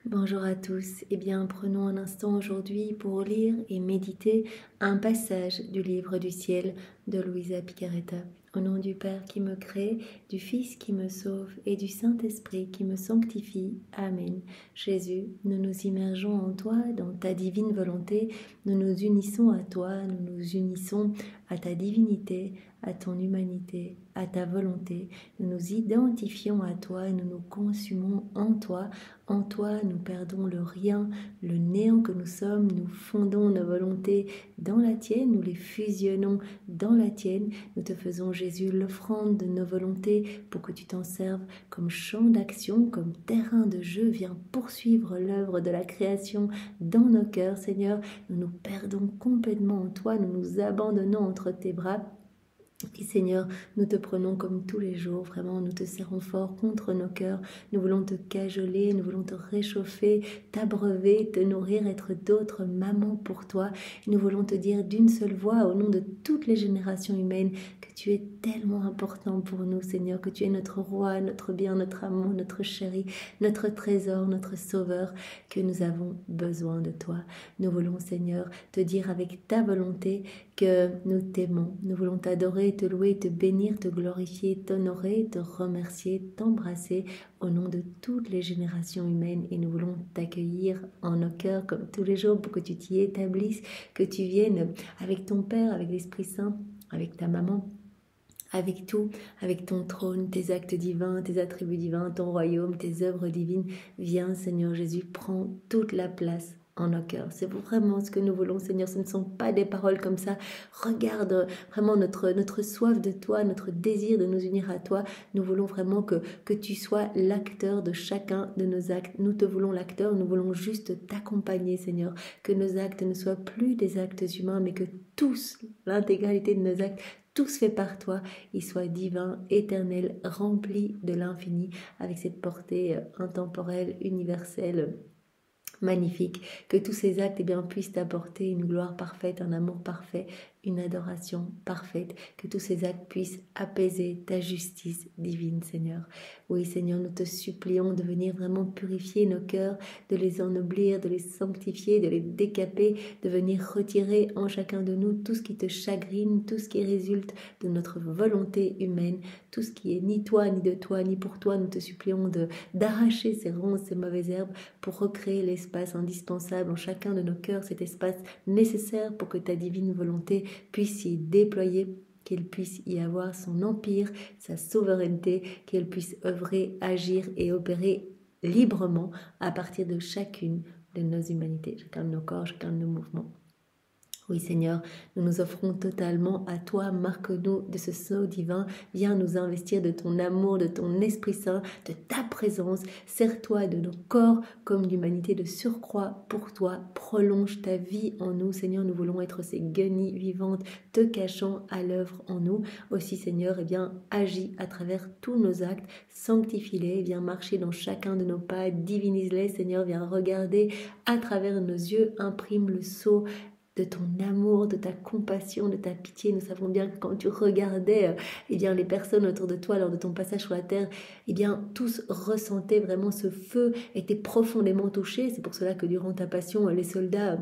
Bonjour à tous. Eh bien, prenons un instant aujourd'hui pour lire et méditer un passage du livre du ciel de Luisa Picaretta. Au nom du Père qui me crée, du Fils qui me sauve et du Saint-Esprit qui me sanctifie. Amen. Jésus, nous nous immergeons en toi, dans ta divine volonté. Nous nous unissons à toi, nous nous unissons à ta divinité, à ton humanité, à ta volonté. Nous nous identifions à toi et nous nous consumons en toi. En toi, nous perdons le rien, le néant que nous sommes, nous fondons nos volontés dans la tienne, nous les fusionnons dans la tienne. Nous te faisons, Jésus, l'offrande de nos volontés pour que tu t'en serves comme champ d'action, comme terrain de jeu. Viens poursuivre l'œuvre de la création dans nos cœurs, Seigneur. Nous nous perdons complètement en toi, nous nous abandonnons entre tes bras. Et Seigneur, nous te prenons comme tous les jours, vraiment, nous te serrons fort contre nos cœurs, nous voulons te cajoler, nous voulons te réchauffer, t'abreuver, te nourrir, être d'autres mamans pour toi. Nous voulons te dire d'une seule voix, au nom de toutes les générations humaines, que tu es tellement important pour nous, Seigneur, que tu es notre roi, notre bien, notre amour, notre chéri, notre trésor, notre sauveur, que nous avons besoin de toi. Nous voulons, Seigneur, te dire avec ta volonté que nous t'aimons, nous voulons t'adorer, te louer, te bénir, te glorifier, t'honorer, te remercier, t'embrasser au nom de toutes les générations humaines et nous voulons t'accueillir en nos cœurs comme tous les jours pour que tu t'y établisses, que tu viennes avec ton Père, avec l'Esprit Saint, avec ta maman, avec tout, avec ton trône, tes actes divins, tes attributs divins, ton royaume, tes œuvres divines. Viens, Seigneur Jésus, prends toute la place en nos cœurs. C'est vraiment ce que nous voulons, Seigneur. Ce ne sont pas des paroles comme ça. Regarde vraiment notre soif de toi, notre désir de nous unir à toi. Nous voulons vraiment que tu sois l'acteur de chacun de nos actes. Nous te voulons l'acteur, nous voulons juste t'accompagner, Seigneur. Que nos actes ne soient plus des actes humains, mais que tous, l'intégralité de nos actes, tout se fait par toi, il soit divin, éternel, rempli de l'infini, avec cette portée intemporelle, universelle, magnifique, que tous ces actes puissent apporter une gloire parfaite, un amour parfait, une adoration parfaite, que tous ces actes puissent apaiser ta justice divine, Seigneur. Oui, Seigneur, nous te supplions de venir vraiment purifier nos cœurs, de les ennoblir, de les sanctifier, de les décaper, de venir retirer en chacun de nous tout ce qui te chagrine, tout ce qui résulte de notre volonté humaine, tout ce qui est ni toi, ni de toi, ni pour toi. Nous te supplions d'arracher ces ronces, ces mauvaises herbes pour recréer l'espace indispensable en chacun de nos cœurs, cet espace nécessaire pour que ta divine volonté puisse s'y déployer, qu'elle puisse y avoir son empire, sa souveraineté, qu'elle puisse œuvrer, agir et opérer librement à partir de chacune de nos humanités, chacun de nos corps, chacun de nos mouvements. Oui Seigneur, nous nous offrons totalement à toi, marque-nous de ce sceau divin, viens nous investir de ton amour, de ton Esprit Saint, de ta présence, sers-toi de nos corps comme d'humanité de surcroît pour toi, prolonge ta vie en nous Seigneur, nous voulons être ces guenilles vivantes, te cachant à l'œuvre en nous, aussi Seigneur, agis à travers tous nos actes, sanctifie-les, viens marcher dans chacun de nos pas, divinise-les Seigneur, viens regarder à travers nos yeux, imprime le sceau de ton amour, de ta compassion, de ta pitié. Nous savons bien que quand tu regardais les personnes autour de toi lors de ton passage sur la terre, tous ressentaient vraiment ce feu, étaient profondément touchés. C'est pour cela que durant ta passion, les soldats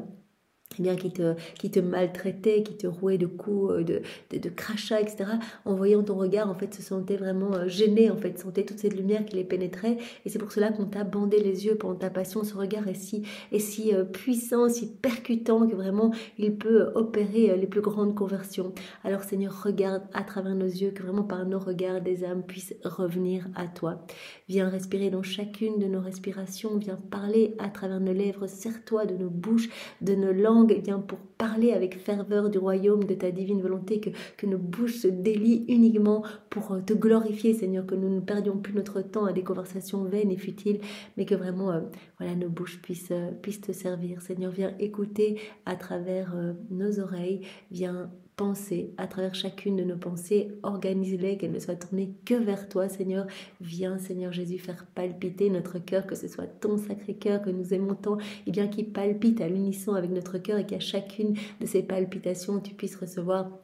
qui te maltraitaient, qui te rouaient de coups, de crachats, etc. En voyant ton regard, en fait, se sentaient vraiment gênés, en fait, sentaient toute cette lumière qui les pénétrait. Et c'est pour cela qu'on t'a bandé les yeux pendant ta passion. Ce regard est si puissant, si percutant que vraiment il peut opérer les plus grandes conversions. Alors Seigneur, regarde à travers nos yeux, que vraiment par nos regards, des âmes puissent revenir à toi. Viens respirer dans chacune de nos respirations, viens parler à travers nos lèvres, serre-toi de nos bouches, de nos langues, pour parler avec ferveur du royaume, de ta divine volonté, que nos bouches se délient uniquement pour te glorifier, Seigneur, que nous ne perdions plus notre temps à des conversations vaines et futiles, mais que vraiment, nos bouches puissent te servir. Seigneur, viens écouter à travers nos oreilles, viens penser à travers chacune de nos pensées, organise-les, qu'elles ne soient tournées que vers toi, Seigneur. Viens, Seigneur Jésus, faire palpiter notre cœur, que ce soit ton sacré cœur que nous aimons tant, qui palpite à l'unisson avec notre cœur et qu'à chacune de ces palpitations, tu puisses recevoir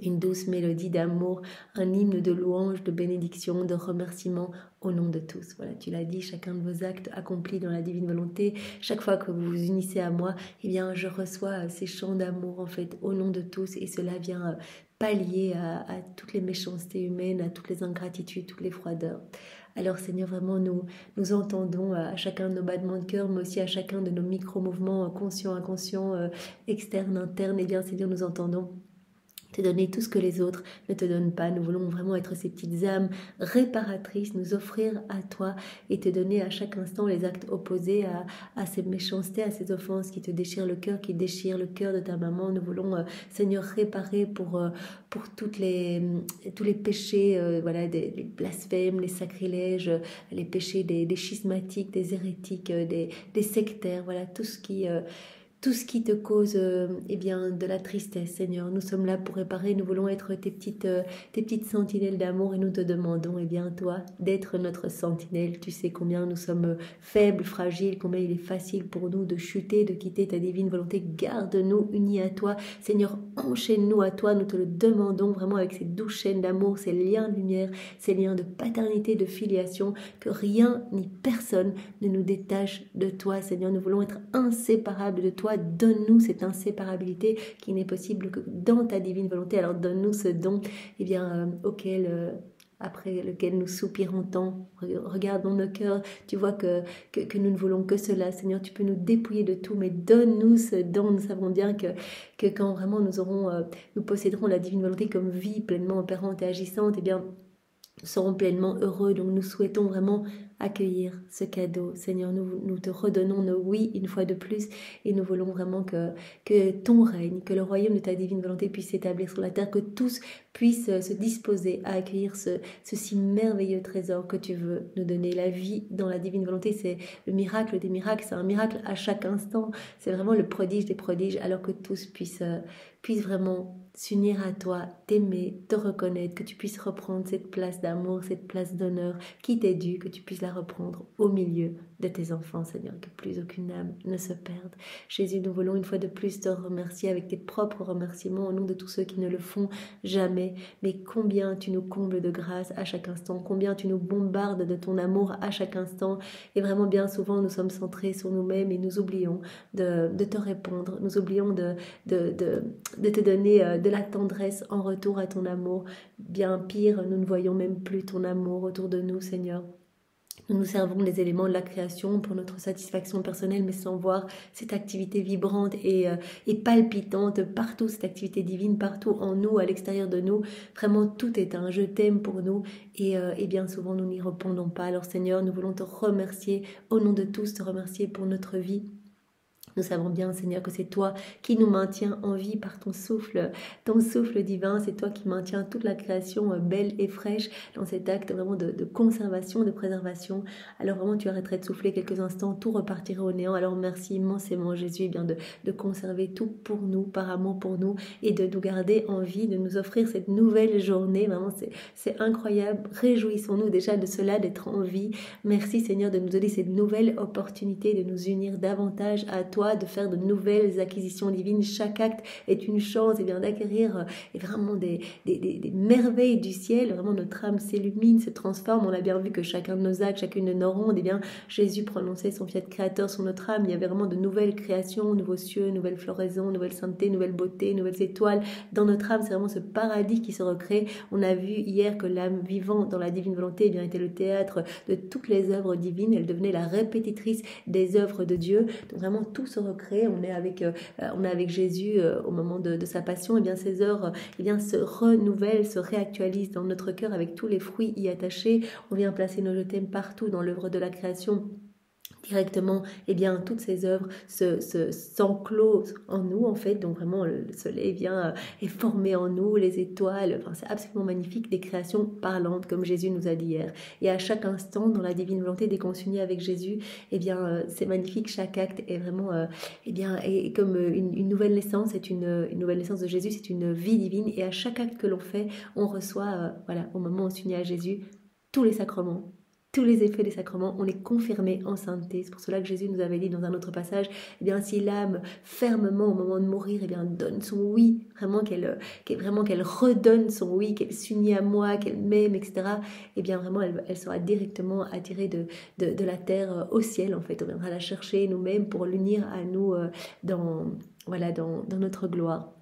une douce mélodie d'amour, un hymne de louange, de bénédiction, de remerciement au nom de tous. Voilà, tu l'as dit, chacun de vos actes accomplis dans la divine volonté, chaque fois que vous vous unissez à moi, eh bien, je reçois ces chants d'amour, en fait, au nom de tous, et cela vient pallier à toutes les méchancetés humaines, à toutes les ingratitudes, toutes les froideurs. Alors Seigneur, vraiment, nous entendons à chacun de nos battements de cœur, mais aussi à chacun de nos micro-mouvements conscients, inconscients, externes, internes, eh bien, Seigneur, nous entendons te donner tout ce que les autres ne te donnent pas. Nous voulons vraiment être ces petites âmes réparatrices, nous offrir à toi et te donner à chaque instant les actes opposés à ces méchancetés, à ces offenses qui te déchirent le cœur, qui déchirent le cœur de ta maman. Nous voulons, Seigneur, réparer pour tous les péchés, voilà, les blasphèmes, les sacrilèges, les péchés des schismatiques, des hérétiques, des sectaires, voilà, tout ce qui te cause eh bien, de la tristesse, Seigneur. Nous sommes là pour réparer, nous voulons être tes petites sentinelles d'amour et nous te demandons, eh bien, toi, d'être notre sentinelle. Tu sais combien nous sommes faibles, fragiles, combien il est facile pour nous de chuter, de quitter ta divine volonté. Garde-nous unis à toi. Seigneur, enchaîne-nous à toi. Nous te le demandons vraiment avec ces douces chaînes d'amour, ces liens de lumière, ces liens de paternité, de filiation, que rien ni personne ne nous détache de toi, Seigneur. Nous voulons être inséparables de toi. Donne-nous cette inséparabilité qui n'est possible que dans ta divine volonté. Alors donne-nous ce don, eh bien, après lequel nous soupirons tant. Regarde dans nos cœurs, tu vois que nous ne voulons que cela. Seigneur, tu peux nous dépouiller de tout, mais donne-nous ce don. Nous savons bien que quand vraiment nous posséderons la divine volonté comme vie pleinement opérante et agissante, eh bien, nous serons pleinement heureux. Donc nous souhaitons vraiment accueillir ce cadeau. Seigneur, nous te redonnons nos oui une fois de plus et nous voulons vraiment que ton règne, que le royaume de ta divine volonté puisse s'établir sur la terre, que tous puissent se disposer à accueillir ce si merveilleux trésor que tu veux nous donner. La vie dans la divine volonté, c'est le miracle des miracles, c'est un miracle à chaque instant, c'est vraiment le prodige des prodiges, alors que tous puissent vraiment s'unir à toi, t'aimer, te reconnaître, que tu puisses reprendre cette place d'amour, cette place d'honneur qui t'est due, que tu puisses la reprendre au milieu de tes enfants, Seigneur, que plus aucune âme ne se perde. Jésus, nous voulons une fois de plus te remercier avec tes propres remerciements au nom de tous ceux qui ne le font jamais, mais combien tu nous combles de grâce à chaque instant, combien tu nous bombardes de ton amour à chaque instant, et vraiment bien souvent nous sommes centrés sur nous-mêmes et nous oublions de te répondre, nous oublions de te donner de la tendresse en retour à ton amour. Bien pire, nous ne voyons même plus ton amour autour de nous, Seigneur. Nous nous servons des éléments de la création pour notre satisfaction personnelle, mais sans voir cette activité vibrante et palpitante partout, cette activité divine partout en nous, à l'extérieur de nous. Vraiment, tout est un je t'aime pour nous et bien souvent, nous n'y répondons pas. Alors Seigneur, nous voulons te remercier au nom de tous, te remercier pour notre vie. Nous savons bien, Seigneur, que c'est toi qui nous maintiens en vie par ton souffle divin. C'est toi qui maintiens toute la création belle et fraîche dans cet acte vraiment de conservation, de préservation. Alors vraiment, tu arrêterais de souffler quelques instants, tout repartirait au néant. Alors merci immensément, Jésus, bien de conserver tout pour nous, par amour pour nous, et de nous garder en vie, de nous offrir cette nouvelle journée. Vraiment, c'est incroyable. Réjouissons-nous déjà de cela, d'être en vie. Merci, Seigneur, de nous donner cette nouvelle opportunité de nous unir davantage à toi, de faire de nouvelles acquisitions divines. Chaque acte est une chance et bien d'acquérir vraiment des merveilles du ciel. Vraiment, notre âme s'illumine, se transforme. On a bien vu que chacun de nos actes, chacune de nos rondes, et bien Jésus prononçait son fiat créateur sur notre âme. Il y avait vraiment de nouvelles créations, nouveaux cieux, nouvelles floraisons, nouvelle sainteté, nouvelle beauté, nouvelles étoiles. Dans notre âme, c'est vraiment ce paradis qui se recrée. On a vu hier que l'âme vivant dans la divine volonté, eh bien, était le théâtre de toutes les œuvres divines. Elle devenait la répétitrice des œuvres de Dieu. Donc vraiment, tout se recrée. On est avec Jésus au moment de sa passion. Et bien ces œuvres se renouvellent, se réactualisent dans notre cœur avec tous les fruits y attachés. On vient placer nos je t'aime partout dans l'œuvre de la création. Directement, toutes ces œuvres s'enclosent en nous, en fait. Donc vraiment, le soleil est formé en nous, les étoiles. Enfin, c'est absolument magnifique, des créations parlantes, comme Jésus nous a dit hier. Et à chaque instant, dans la divine volonté, dès qu'on s'unit avec Jésus, c'est magnifique. Chaque acte est vraiment, est comme une nouvelle naissance. C'est une nouvelle naissance de Jésus. C'est une vie divine. Et à chaque acte que l'on fait, on reçoit, au moment où on s'unit à Jésus, tous les sacrements. tous les effets des sacrements, on est confirmé en sainteté. C'est pour cela que Jésus nous avait dit dans un autre passage, eh bien, si l'âme fermement au moment de mourir, eh bien, donne son oui, vraiment qu'elle redonne son oui, qu'elle s'unit à moi, qu'elle m'aime, etc. Eh bien, vraiment, elle sera directement attirée de la terre au ciel, en fait. On viendra la chercher nous-mêmes pour l'unir à nous dans notre gloire.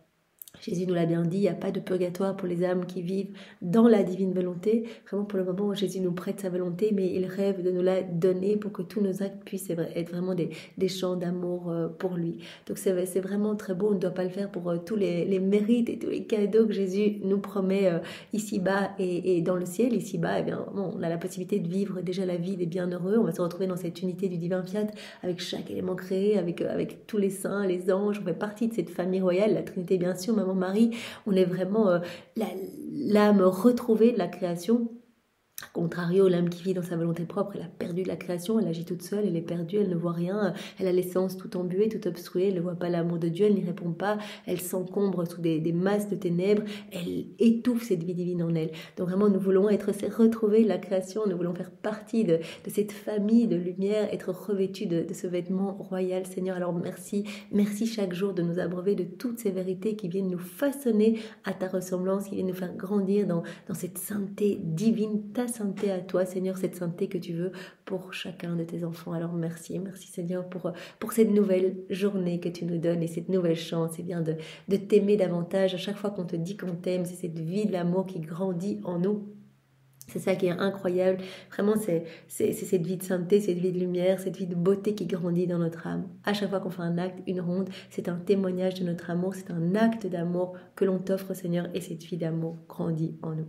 Jésus nous l'a bien dit, il n'y a pas de purgatoire pour les âmes qui vivent dans la divine volonté. Vraiment, pour le moment, Jésus nous prête sa volonté, mais il rêve de nous la donner pour que tous nos actes puissent être vraiment des chants d'amour pour lui. Donc c'est vraiment très beau, on ne doit pas le faire pour tous les mérites et tous les cadeaux que Jésus nous promet ici-bas et dans le ciel. Ici-bas, eh bien, bon, on a la possibilité de vivre déjà la vie des bienheureux. On va se retrouver dans cette unité du divin fiat avec chaque élément créé, avec tous les saints, les anges. On fait partie de cette famille royale, la Trinité bien sûr, Maman Marie, on est vraiment l'âme retrouvée de la création. A contrario, l'âme qui vit dans sa volonté propre, elle a perdu de la création, elle agit toute seule, elle est perdue, elle ne voit rien, elle a l'essence tout embuée, tout obstruée, elle ne voit pas l'amour de Dieu, elle n'y répond pas, elle s'encombre sous des masses de ténèbres, elle étouffe cette vie divine en elle. Donc vraiment, nous voulons retrouvés de la création, nous voulons faire partie de cette famille de lumière, être revêtus de ce vêtement royal, Seigneur. Alors merci chaque jour de nous abreuver de toutes ces vérités qui viennent nous façonner à ta ressemblance, qui viennent nous faire grandir dans cette sainteté divine, ta sainteté à toi, Seigneur, cette sainteté que tu veux pour chacun de tes enfants. Alors merci Seigneur pour cette nouvelle journée que tu nous donnes et cette nouvelle chance, c'est bien de t'aimer davantage. À chaque fois qu'on te dit qu'on t'aime, c'est cette vie de l'amour qui grandit en nous. C'est ça qui est incroyable, vraiment c'est cette vie de sainteté, cette vie de lumière, cette vie de beauté qui grandit dans notre âme. À chaque fois qu'on fait un acte, une ronde, c'est un témoignage de notre amour, c'est un acte d'amour que l'on t'offre Seigneur et cette vie d'amour grandit en nous.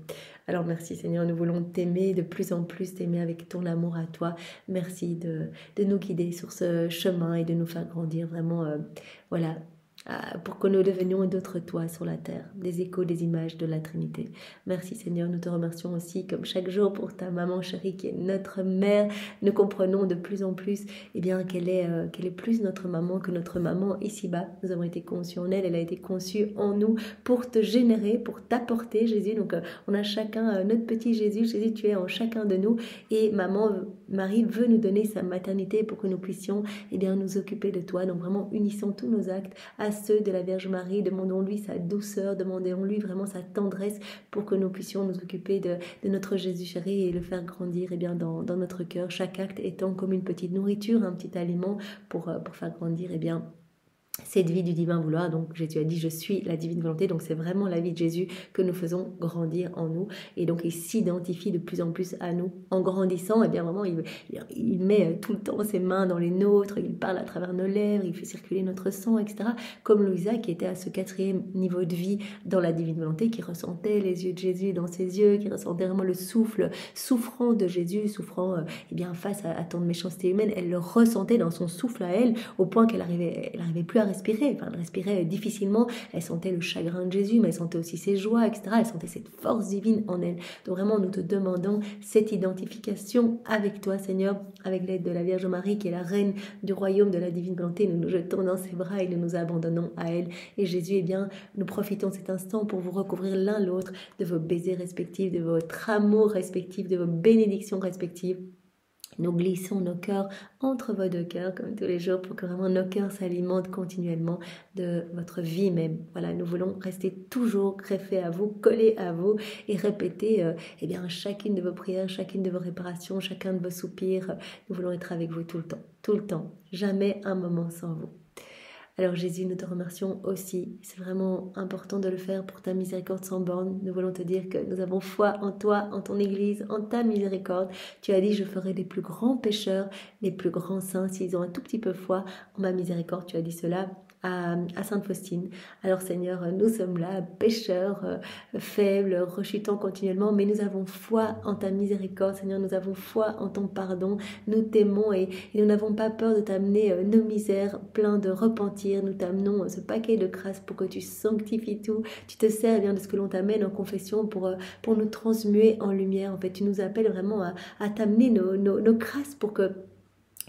Alors merci Seigneur, nous voulons t'aimer de plus en plus, t'aimer avec ton amour à toi. Merci de nous guider sur ce chemin et de nous faire grandir vraiment, pour que nous devenions d'autres toits sur la terre, des échos, des images de la Trinité. Merci Seigneur, nous te remercions aussi comme chaque jour pour ta maman chérie qui est notre mère. Nous comprenons de plus en plus qu'elle est plus notre maman que notre maman ici-bas. Nous avons été conçus en elle, elle a été conçue en nous pour te générer, pour t'apporter Jésus. Donc on a chacun notre petit Jésus. Jésus, tu es en chacun de nous et maman Marie veut nous donner sa maternité pour que nous puissions nous occuper de toi. Donc vraiment unissons tous nos actes à ceux de la Vierge Marie, demandons-lui sa douceur, demandons-lui vraiment sa tendresse pour que nous puissions nous occuper de notre Jésus chéri et le faire grandir dans notre cœur, chaque acte étant comme une petite nourriture, un petit aliment pour faire grandir cette vie du divin vouloir. Donc Jésus a dit je suis la divine volonté, donc c'est vraiment la vie de Jésus que nous faisons grandir en nous et donc il s'identifie de plus en plus à nous en grandissant. Et bien vraiment il met tout le temps ses mains dans les nôtres, il parle à travers nos lèvres, il fait circuler notre sang, etc. Comme Louisa qui était à ce 4e niveau de vie dans la divine volonté, qui ressentait les yeux de Jésus dans ses yeux, qui ressentait vraiment le souffle souffrant de Jésus, souffrant face à tant de méchanceté humaine. Elle le ressentait dans son souffle à elle au point qu'elle arrivait plus à respirer, elle respirait difficilement, elle sentait le chagrin de Jésus, mais elle sentait aussi ses joies, etc. Elle sentait cette force divine en elle. Donc vraiment, nous te demandons cette identification avec toi, Seigneur, avec l'aide de la Vierge Marie, qui est la reine du royaume de la divine volonté. Nous nous jetons dans ses bras et nous nous abandonnons à elle. Et Jésus, nous profitons de cet instant pour vous recouvrir l'un l'autre de vos baisers respectifs, de votre amour respectif, de vos bénédictions respectives. Nous glissons nos cœurs entre vos deux cœurs comme tous les jours pour que vraiment nos cœurs s'alimentent continuellement de votre vie même. Voilà, nous voulons rester toujours greffés à vous, collés à vous et répéter chacune de vos prières, chacune de vos réparations, chacun de vos soupirs. Nous voulons être avec vous tout le temps, jamais un moment sans vous. Alors Jésus, nous te remercions aussi. C'est vraiment important de le faire pour ta miséricorde sans borne. Nous voulons te dire que nous avons foi en toi, en ton Église, en ta miséricorde. Tu as dit, je ferai des plus grands pécheurs, les plus grands saints, s'ils ont un tout petit peu foi en ma miséricorde. Tu as dit cela à Sainte Faustine. Alors Seigneur, nous sommes là, pécheurs, faibles, rechutant continuellement, mais nous avons foi en ta miséricorde, Seigneur, nous avons foi en ton pardon, nous t'aimons et nous n'avons pas peur de t'amener nos misères pleins de repentir. Nous t'amenons ce paquet de grâce pour que tu sanctifies tout, tu te sers bien de ce que l'on t'amène en confession pour nous transmuer en lumière. En fait, tu nous appelles vraiment à t'amener nos grâces pour que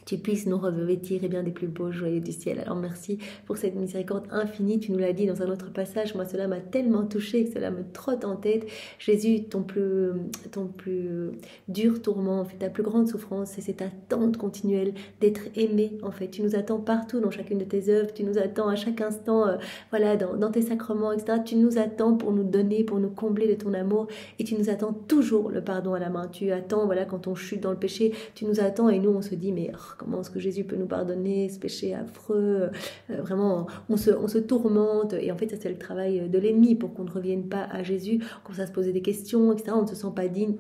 tu puisses nous revêtir eh bien, des plus beaux joyaux du ciel. Alors merci pour cette miséricorde infinie. Tu nous l'as dit dans un autre passage. Moi, cela m'a tellement touché que cela me trotte en tête. Jésus, ton plus dur tourment, en fait, ta plus grande souffrance, c'est cette attente continuelle d'être aimé. En fait, tu nous attends partout dans chacune de tes œuvres. Tu nous attends à chaque instant, voilà, dans tes sacrements, etc. Tu nous attends pour nous donner, pour nous combler de ton amour. Et tu nous attends toujours le pardon à la main. Tu attends, voilà, quand on chute dans le péché, tu nous attends et nous, on se dit, mais comment est-ce que Jésus peut nous pardonner ce péché affreux, vraiment on se tourmente et en fait ça c'est le travail de l'ennemi pour qu'on ne revienne pas à Jésus, qu'on commence à se poser des questions, etc. On ne se sent pas digne,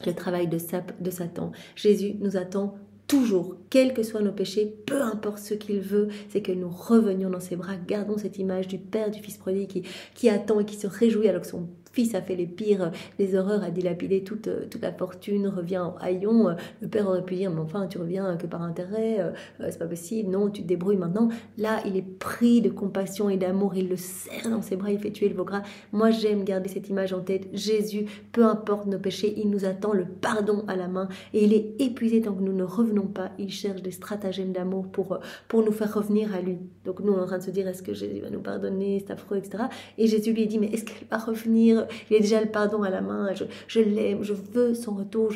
le travail de Satan. Jésus nous attend toujours, quels que soient nos péchés, peu importe ce qu'il veut, c'est que nous revenions dans ses bras. Gardons cette image du Père du Fils prodigue qui attend et qui se réjouit alors que son fils a fait les pires, les horreurs, a dilapidé toute la fortune, revient en haillons. Le père aurait pu dire, mais enfin, tu reviens que par intérêt, c'est pas possible, non, tu te débrouilles maintenant. Là, il est pris de compassion et d'amour, il le serre dans ses bras, il fait tuer le veau gras. Moi, j'aime garder cette image en tête. Jésus, peu importe nos péchés, il nous attend le pardon à la main et il est épuisé tant que nous ne revenons pas. Il cherche des stratagèmes d'amour pour nous faire revenir à lui. Donc nous, on est en train de se dire, est-ce que Jésus va nous pardonner, c'est affreux, etc. Et Jésus lui dit, mais est-ce qu'elle va revenir? Il a déjà le pardon à la main, je l'aime, je veux son retour,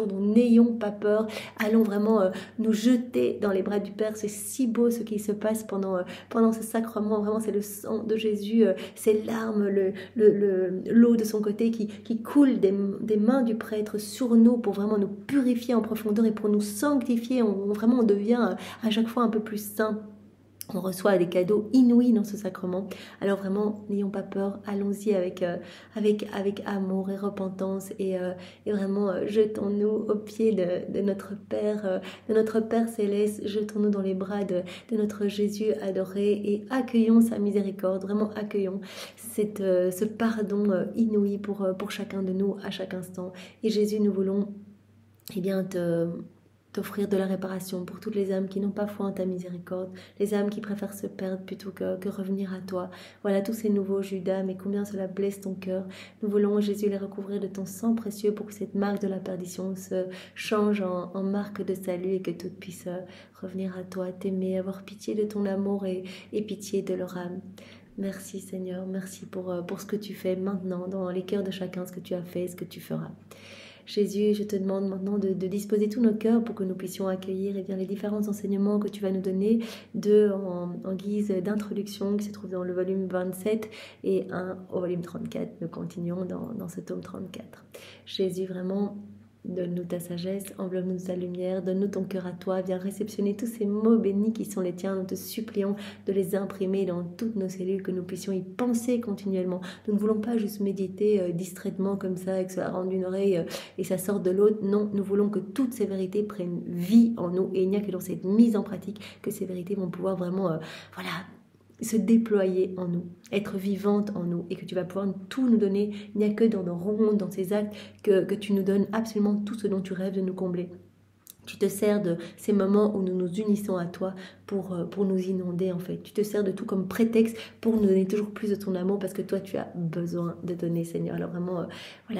donc n'ayons pas peur, allons vraiment nous jeter dans les bras du Père. C'est si beau ce qui se passe pendant ce sacrement, vraiment c'est le sang de Jésus, ses larmes, l'eau de son côté qui coule des mains du prêtre sur nous pour vraiment nous purifier en profondeur et pour nous sanctifier, vraiment on devient à chaque fois un peu plus saint. On reçoit des cadeaux inouïs dans ce sacrement. Alors vraiment, n'ayons pas peur, allons-y avec amour et repentance et vraiment jetons-nous aux pieds de notre Père céleste, jetons-nous dans les bras de notre Jésus adoré et accueillons sa miséricorde, vraiment accueillons ce pardon inouï pour chacun de nous à chaque instant. Et Jésus, nous voulons bien t'offrir de la réparation pour toutes les âmes qui n'ont pas foi en ta miséricorde, les âmes qui préfèrent se perdre plutôt que revenir à toi. Voilà tous ces nouveaux Judas, mais combien cela blesse ton cœur. Nous voulons, Jésus, les recouvrir de ton sang précieux pour que cette marque de la perdition se change en marque de salut et que toutes puissent revenir à toi, t'aimer, avoir pitié de ton amour et pitié de leur âme. Merci Seigneur, merci pour ce que tu fais maintenant dans les cœurs de chacun, ce que tu as fait, ce que tu feras. Jésus, je te demande maintenant de disposer tous nos cœurs pour que nous puissions accueillir les différents enseignements que tu vas nous donner, deux en guise d'introduction qui se trouve dans le volume 27 et un au volume 34. Nous continuons dans ce tome 34. Jésus, vraiment, donne-nous ta sagesse, enveloppe-nous de ta lumière, donne-nous ton cœur à toi, viens réceptionner tous ces mots bénis qui sont les tiens. Nous te supplions de les imprimer dans toutes nos cellules, que nous puissions y penser continuellement. Nous ne voulons pas juste méditer distraitement comme ça, et que ça rentre d'une oreille et ça sort de l'autre. Non, nous voulons que toutes ces vérités prennent vie en nous et il n'y a que dans cette mise en pratique que ces vérités vont pouvoir vraiment, se déployer en nous, être vivante en nous et que tu vas pouvoir tout nous donner. Il n'y a que dans nos rondes, dans ces actes que tu nous donnes absolument tout ce dont tu rêves de nous combler. Tu te sers de ces moments où nous nous unissons à toi pour nous inonder en fait. Tu te sers de tout comme prétexte pour nous donner toujours plus de ton amour parce que toi tu as besoin de donner Seigneur. Alors vraiment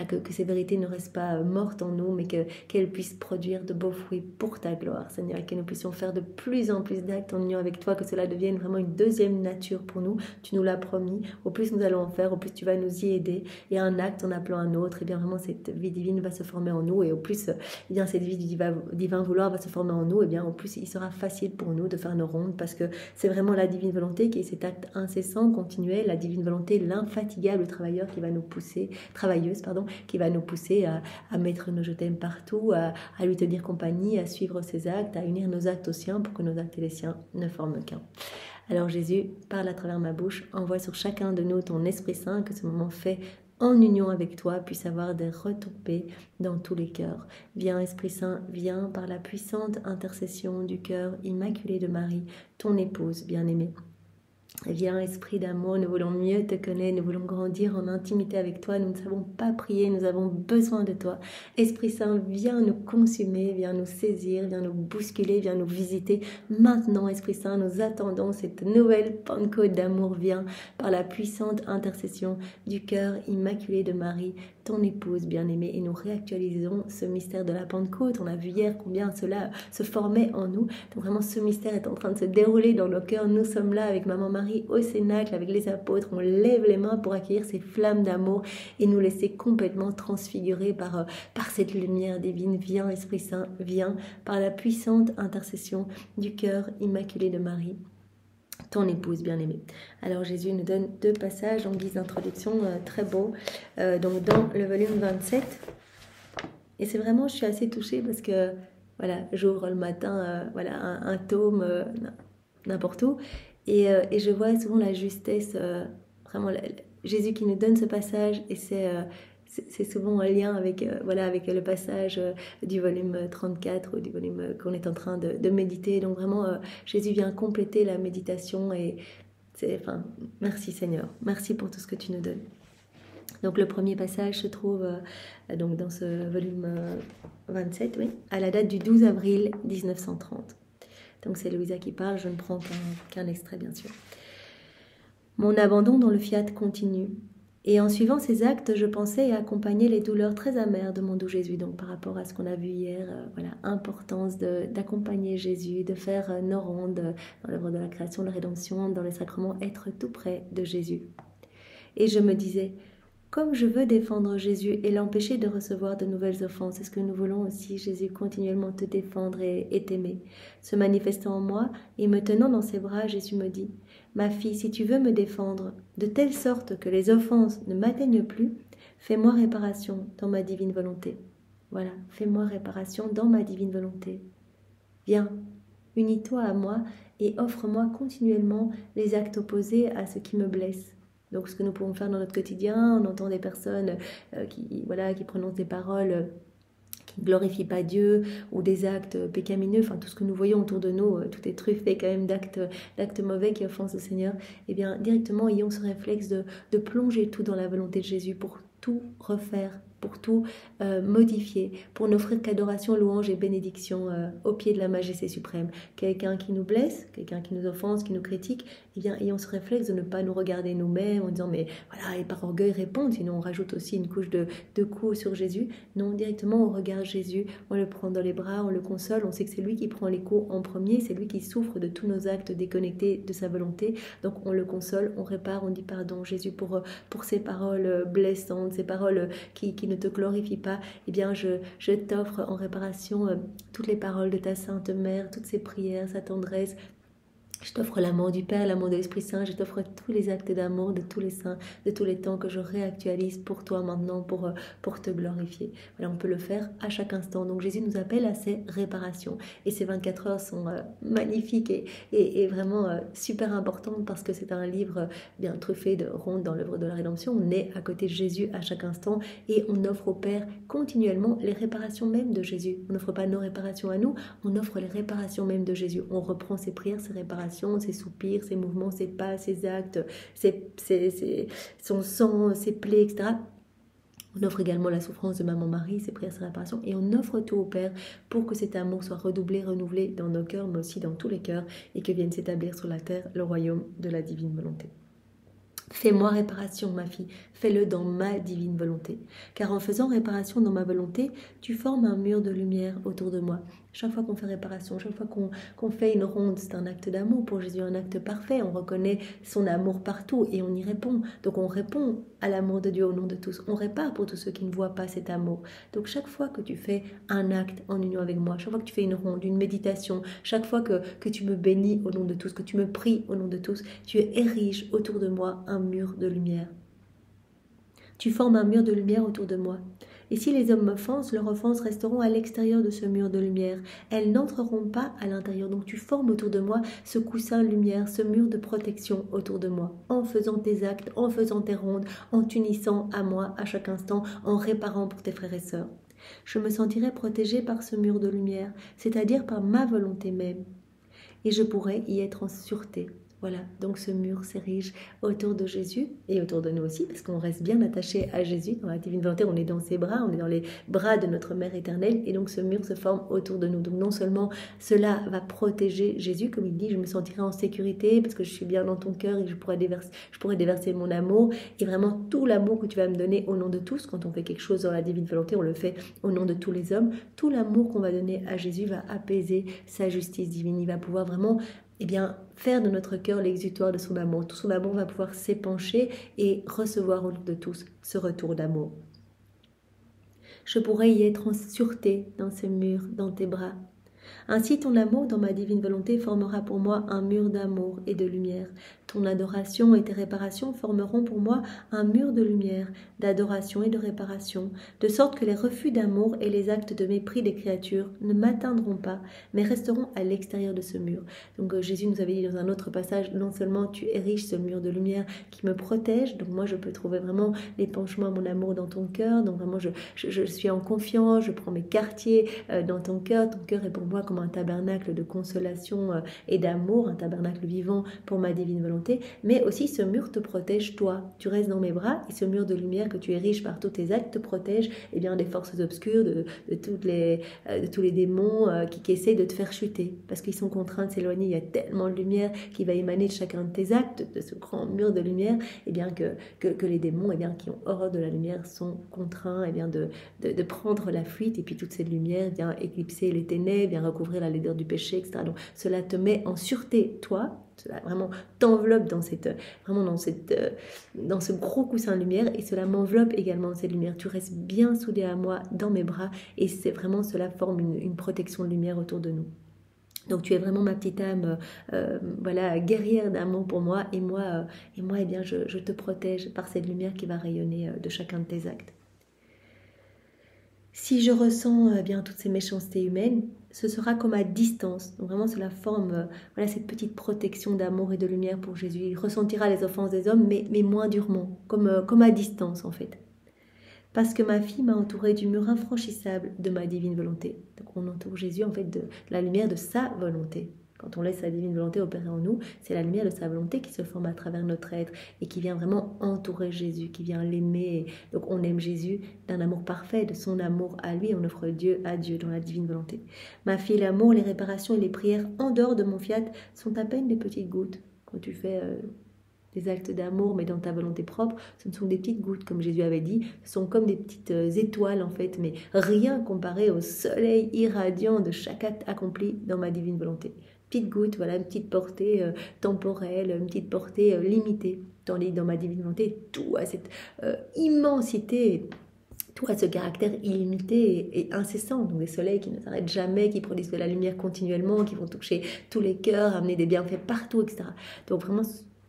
que ces vérités ne restent pas mortes en nous mais qu'elles puissent produire de beaux fruits pour ta gloire Seigneur et que nous puissions faire de plus en plus d'actes en union avec toi, que cela devienne vraiment une deuxième nature pour nous. Tu nous l'as promis, au plus nous allons en faire, au plus tu vas nous y aider et un acte en appelant un autre et bien vraiment cette vie divine va se former en nous et au plus cette vie du divin vouloir va se former en nous et bien au plus il sera facile pour nous de faire nos rondes parce que c'est vraiment la divine volonté qui est cet acte incessant, continuel, la divine volonté, l'infatigable travailleuse qui va nous pousser à mettre nos je t'aime partout, à lui tenir compagnie, à suivre ses actes, à unir nos actes aux siens pour que nos actes et les siens ne forment qu'un. Alors Jésus, parle à travers ma bouche, envoie sur chacun de nous ton Esprit Saint, que ce moment fait en union avec toi puisse avoir des retombées dans tous les cœurs. Viens Esprit Saint, viens par la puissante intercession du cœur immaculé de Marie, ton épouse bien-aimée. Viens Esprit d'amour, nous voulons mieux te connaître, nous voulons grandir en intimité avec toi, nous ne savons pas prier, nous avons besoin de toi. Esprit Saint, viens nous consumer, viens nous saisir, viens nous bousculer, viens nous visiter. Maintenant Esprit Saint, nous attendons cette nouvelle Pentecôte d'amour, viens par la puissante intercession du cœur immaculé de Marie, ton épouse bien-aimée. Et nous réactualisons ce mystère de la Pentecôte. On a vu hier combien cela se formait en nous. Donc vraiment, ce mystère est en train de se dérouler dans nos cœurs. Nous sommes là avec Maman Marie au Cénacle, avec les apôtres. On lève les mains pour accueillir ces flammes d'amour et nous laisser complètement transfigurer par cette lumière divine. Viens, Esprit Saint, viens, par la puissante intercession du cœur immaculé de Marie, ton épouse bien-aimée. Alors Jésus nous donne 2 passages en guise d'introduction très beaux, donc dans le volume 27. Et c'est vraiment, je suis assez touchée parce que voilà, j'ouvre le matin un tome n'importe où et je vois souvent la justesse, vraiment Jésus qui nous donne ce passage et c'est souvent en lien avec, avec le passage du volume 34 ou du volume qu'on est en train de méditer. Donc vraiment, Jésus vient compléter la méditation et merci Seigneur, merci pour tout ce que tu nous donnes. Donc le premier passage se trouve donc dans ce volume 27, oui, à la date du 12 avril 1930. Donc c'est Louisa qui parle, je ne prends qu'un extrait bien sûr. Mon abandon dans le fiat continue. Et en suivant ces actes, je pensais accompagner les douleurs très amères de mon doux Jésus. Donc par rapport à ce qu'on a vu hier, importance d'accompagner Jésus, de faire nos rondes dans l'œuvre de la création, de la rédemption, dans les sacrements, être tout près de Jésus. Et je me disais, comme je veux défendre Jésus et l'empêcher de recevoir de nouvelles offenses, est-ce que nous voulons aussi, Jésus, continuellement te défendre et t'aimer? Se manifestant en moi et me tenant dans ses bras, Jésus me dit, ma fille, si tu veux me défendre, de telle sorte que les offenses ne m'atteignent plus, fais-moi réparation dans ma divine volonté. Voilà, fais-moi réparation dans ma divine volonté. Viens, unis-toi à moi et offre-moi continuellement les actes opposés à ce qui me blesse. Donc ce que nous pouvons faire dans notre quotidien, on entend des personnes qui prononcent des paroles qui ne glorifient pas Dieu ou des actes pécamineux, enfin tout ce que nous voyons autour de nous, tout est truffé quand même d'actes mauvais qui offensent le Seigneur. Eh bien directement ayons ce réflexe de plonger tout dans la volonté de Jésus pour tout refaire, pour tout modifier, pour n'offrir qu'adoration, louange et bénédiction au pied de la majesté suprême. Quelqu'un qui nous blesse, quelqu'un qui nous offense, qui nous critique, eh bien, ayons ce réflexe de ne pas nous regarder nous-mêmes en disant mais voilà, et par orgueil répondre, sinon on rajoute aussi une couche de coups sur Jésus. Non, directement on regarde Jésus, on le prend dans les bras, on le console, on sait que c'est lui qui prend les coups en premier, c'est lui qui souffre de tous nos actes déconnectés de sa volonté, donc on le console, on répare, on dit pardon Jésus pour ces paroles blessantes, ces paroles qui ne te glorifient pas. Eh bien je t'offre en réparation toutes les paroles de ta Sainte Mère, toutes ces prières, sa tendresse. Je t'offre l'amour du Père, l'amour de l'Esprit Saint, je t'offre tous les actes d'amour de tous les saints, de tous les temps que je réactualise pour toi maintenant, pour te glorifier. Voilà, on peut le faire à chaque instant. Donc Jésus nous appelle à ces réparations. Et ces 24 heures sont magnifiques et vraiment super importantes parce que c'est un livre bien truffé de rondes dans l'œuvre de la rédemption. On est à côté de Jésus à chaque instant et on offre au Père continuellement les réparations même de Jésus. On n'offre pas nos réparations à nous, on offre les réparations même de Jésus. On reprend ses prières, ses réparations, ses soupirs, ses mouvements, ses pas, ses actes, son sang, ses plaies, etc. On offre également la souffrance de Maman Marie, ses prières, ses réparations, et on offre tout au Père pour que cet amour soit redoublé, renouvelé dans nos cœurs, mais aussi dans tous les cœurs, et que vienne s'établir sur la terre le royaume de la divine volonté. Fais-moi réparation, ma fille, fais-le dans ma divine volonté. Car en faisant réparation dans ma volonté, tu formes un mur de lumière autour de moi. Chaque fois qu'on fait réparation, chaque fois qu'on fait une ronde, c'est un acte d'amour pour Jésus, un acte parfait. On reconnaît son amour partout et on y répond. Donc on répond à l'amour de Dieu au nom de tous. On répare pour tous ceux qui ne voient pas cet amour. Donc chaque fois que tu fais un acte en union avec moi, chaque fois que tu fais une ronde, une méditation, chaque fois que tu me bénis au nom de tous, que tu me pries au nom de tous, tu ériges autour de moi un mur de lumière. Tu formes un mur de lumière autour de moi. Et si les hommes m'offensent, leurs offenses resteront à l'extérieur de ce mur de lumière. Elles n'entreront pas à l'intérieur. Donc tu formes autour de moi ce coussin de lumière, ce mur de protection autour de moi. En faisant tes actes, en faisant tes rondes, en t'unissant à moi à chaque instant, en réparant pour tes frères et sœurs. Je me sentirai protégée par ce mur de lumière, c'est-à-dire par ma volonté même. Et je pourrai y être en sûreté. Voilà, donc ce mur s'érige autour de Jésus et autour de nous aussi, parce qu'on reste bien attaché à Jésus. Dans la divine volonté, on est dans ses bras, on est dans les bras de notre Mère éternelle, et donc ce mur se forme autour de nous. Donc non seulement cela va protéger Jésus, comme il dit, je me sentirai en sécurité parce que je suis bien dans ton cœur et je pourrai déverser mon amour, et vraiment tout l'amour que tu vas me donner au nom de tous. Quand on fait quelque chose dans la divine volonté, on le fait au nom de tous les hommes. Tout l'amour qu'on va donner à Jésus va apaiser sa justice divine. Il va pouvoir vraiment faire de notre cœur l'exutoire de son amour. Tout son amour va pouvoir s'épancher et recevoir au nom de tous ce retour d'amour. Je pourrais y être en sûreté dans ces murs, dans tes bras. Ainsi, ton amour dans ma divine volonté formera pour moi un mur d'amour et de lumière. Ton adoration et tes réparations formeront pour moi un mur de lumière, d'adoration et de réparation, de sorte que les refus d'amour et les actes de mépris des créatures ne m'atteindront pas, mais resteront à l'extérieur de ce mur. Donc Jésus nous avait dit dans un autre passage, non seulement tu ériges ce mur de lumière qui me protège, donc moi je peux trouver vraiment l'épanchement à mon amour dans ton cœur, donc vraiment je suis en confiance, je prends mes quartiers dans ton cœur est pour moi comme un tabernacle de consolation et d'amour, un tabernacle vivant pour ma divine volonté. Mais aussi ce mur te protège toi, tu restes dans mes bras et ce mur de lumière que tu ériges par tous tes actes te protège des forces obscures, de tous les démons qui essaient de te faire chuter parce qu'ils sont contraints de s'éloigner. Il y a tellement de lumière qui va émaner de chacun de tes actes, de ce grand mur de lumière, que les démons qui ont horreur de la lumière sont contraints de prendre la fuite, et puis toute cette lumière vient éclipser les ténèbres, vient recouvrir la laideur du péché, etc. Donc cela te met en sûreté, toi. Cela vraiment t'enveloppe dans ce gros coussin de lumière, et cela m'enveloppe également cette lumière. Tu restes bien soudé à moi dans mes bras, et c'est vraiment, cela forme une protection de lumière autour de nous. Donc tu es vraiment ma petite âme, guerrière d'amour pour moi, et moi, je te protège par cette lumière qui va rayonner de chacun de tes actes. Si je ressens toutes ces méchancetés humaines, ce sera comme à distance. Donc vraiment, cela forme cette petite protection d'amour et de lumière pour Jésus. Il ressentira les offenses des hommes, mais moins durement, comme à distance en fait. Parce que ma fille m'a entourée du mur infranchissable de ma divine volonté. Donc on entoure Jésus en fait de la lumière de sa volonté. Quand on laisse sa divine volonté opérer en nous, c'est la lumière de sa volonté qui se forme à travers notre être et qui vient vraiment entourer Jésus, qui vient l'aimer. Donc on aime Jésus d'un amour parfait, de son amour à lui, on offre Dieu à Dieu dans la divine volonté. Ma fille, l'amour, les réparations et les prières en dehors de mon fiat sont à peine des petites gouttes. Quand tu fais des actes d'amour, mais dans ta volonté propre, ce ne sont des petites gouttes, comme Jésus avait dit, ce sont comme des petites étoiles en fait, mais rien comparé au soleil irradiant de chaque acte accompli dans ma divine volonté. Petite goutte, voilà, une petite portée temporelle, une petite portée limitée. Tandis que dans ma divine volonté, tout a cette immensité, tout a ce caractère illimité et incessant. Donc des soleils qui ne s'arrêtent jamais, qui produisent de la lumière continuellement, qui vont toucher tous les cœurs, amener des bienfaits partout, etc. Donc vraiment,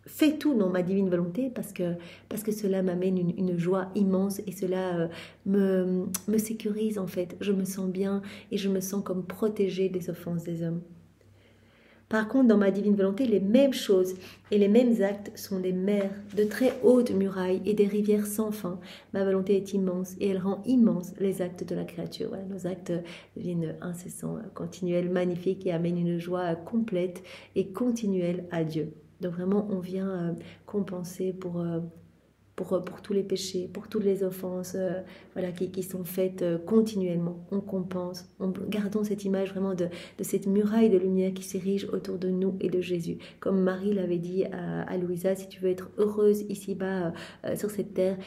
fais tout dans ma divine volonté parce que cela m'amène une joie immense, et cela me sécurise en fait. Je me sens bien et je me sens comme protégée des offenses des hommes. Par contre, dans ma divine volonté, les mêmes choses et les mêmes actes sont des mers, de très hautes murailles et des rivières sans fin. Ma volonté est immense et elle rend immenses les actes de la créature. Voilà, nos actes deviennent incessants, continuels, magnifiques et amènent une joie complète et continuelle à Dieu. Donc vraiment, on vient compenser pour tous les péchés, pour toutes les offenses qui sont faites continuellement. On compense, gardons cette image vraiment de cette muraille de lumière qui s'érige autour de nous et de Jésus. Comme Marie l'avait dit à Louisa, si tu veux être heureuse ici-bas sur cette terre,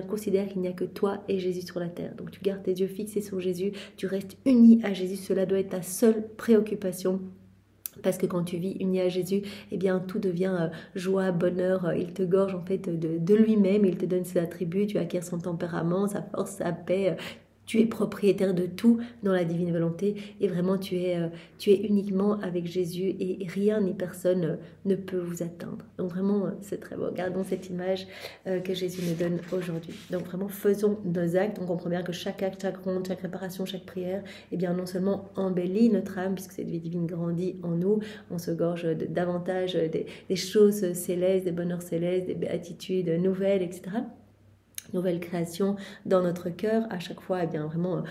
considère qu'il n'y a que toi et Jésus sur la terre. Donc tu gardes tes yeux fixés sur Jésus, tu restes uni à Jésus, cela doit être ta seule préoccupation. Parce que quand tu vis uni à Jésus, tout devient joie, bonheur. Il te gorge en fait de lui-même, il te donne ses attributs, tu acquiers son tempérament, sa force, sa paix. Tu es propriétaire de tout dans la divine volonté, et vraiment tu es uniquement avec Jésus, et rien ni personne ne peut vous atteindre. Donc vraiment c'est très beau. Gardons cette image que Jésus nous donne aujourd'hui. Donc vraiment faisons nos actes. On comprend bien que chaque acte, chaque ronde, chaque réparation, chaque prière, non seulement embellit notre âme, puisque cette vie divine grandit en nous, on se gorge davantage des choses célestes, des bonheurs célestes, des béatitudes nouvelles, etc. nouvelle création dans notre cœur. À chaque fois, eh bien, vraiment,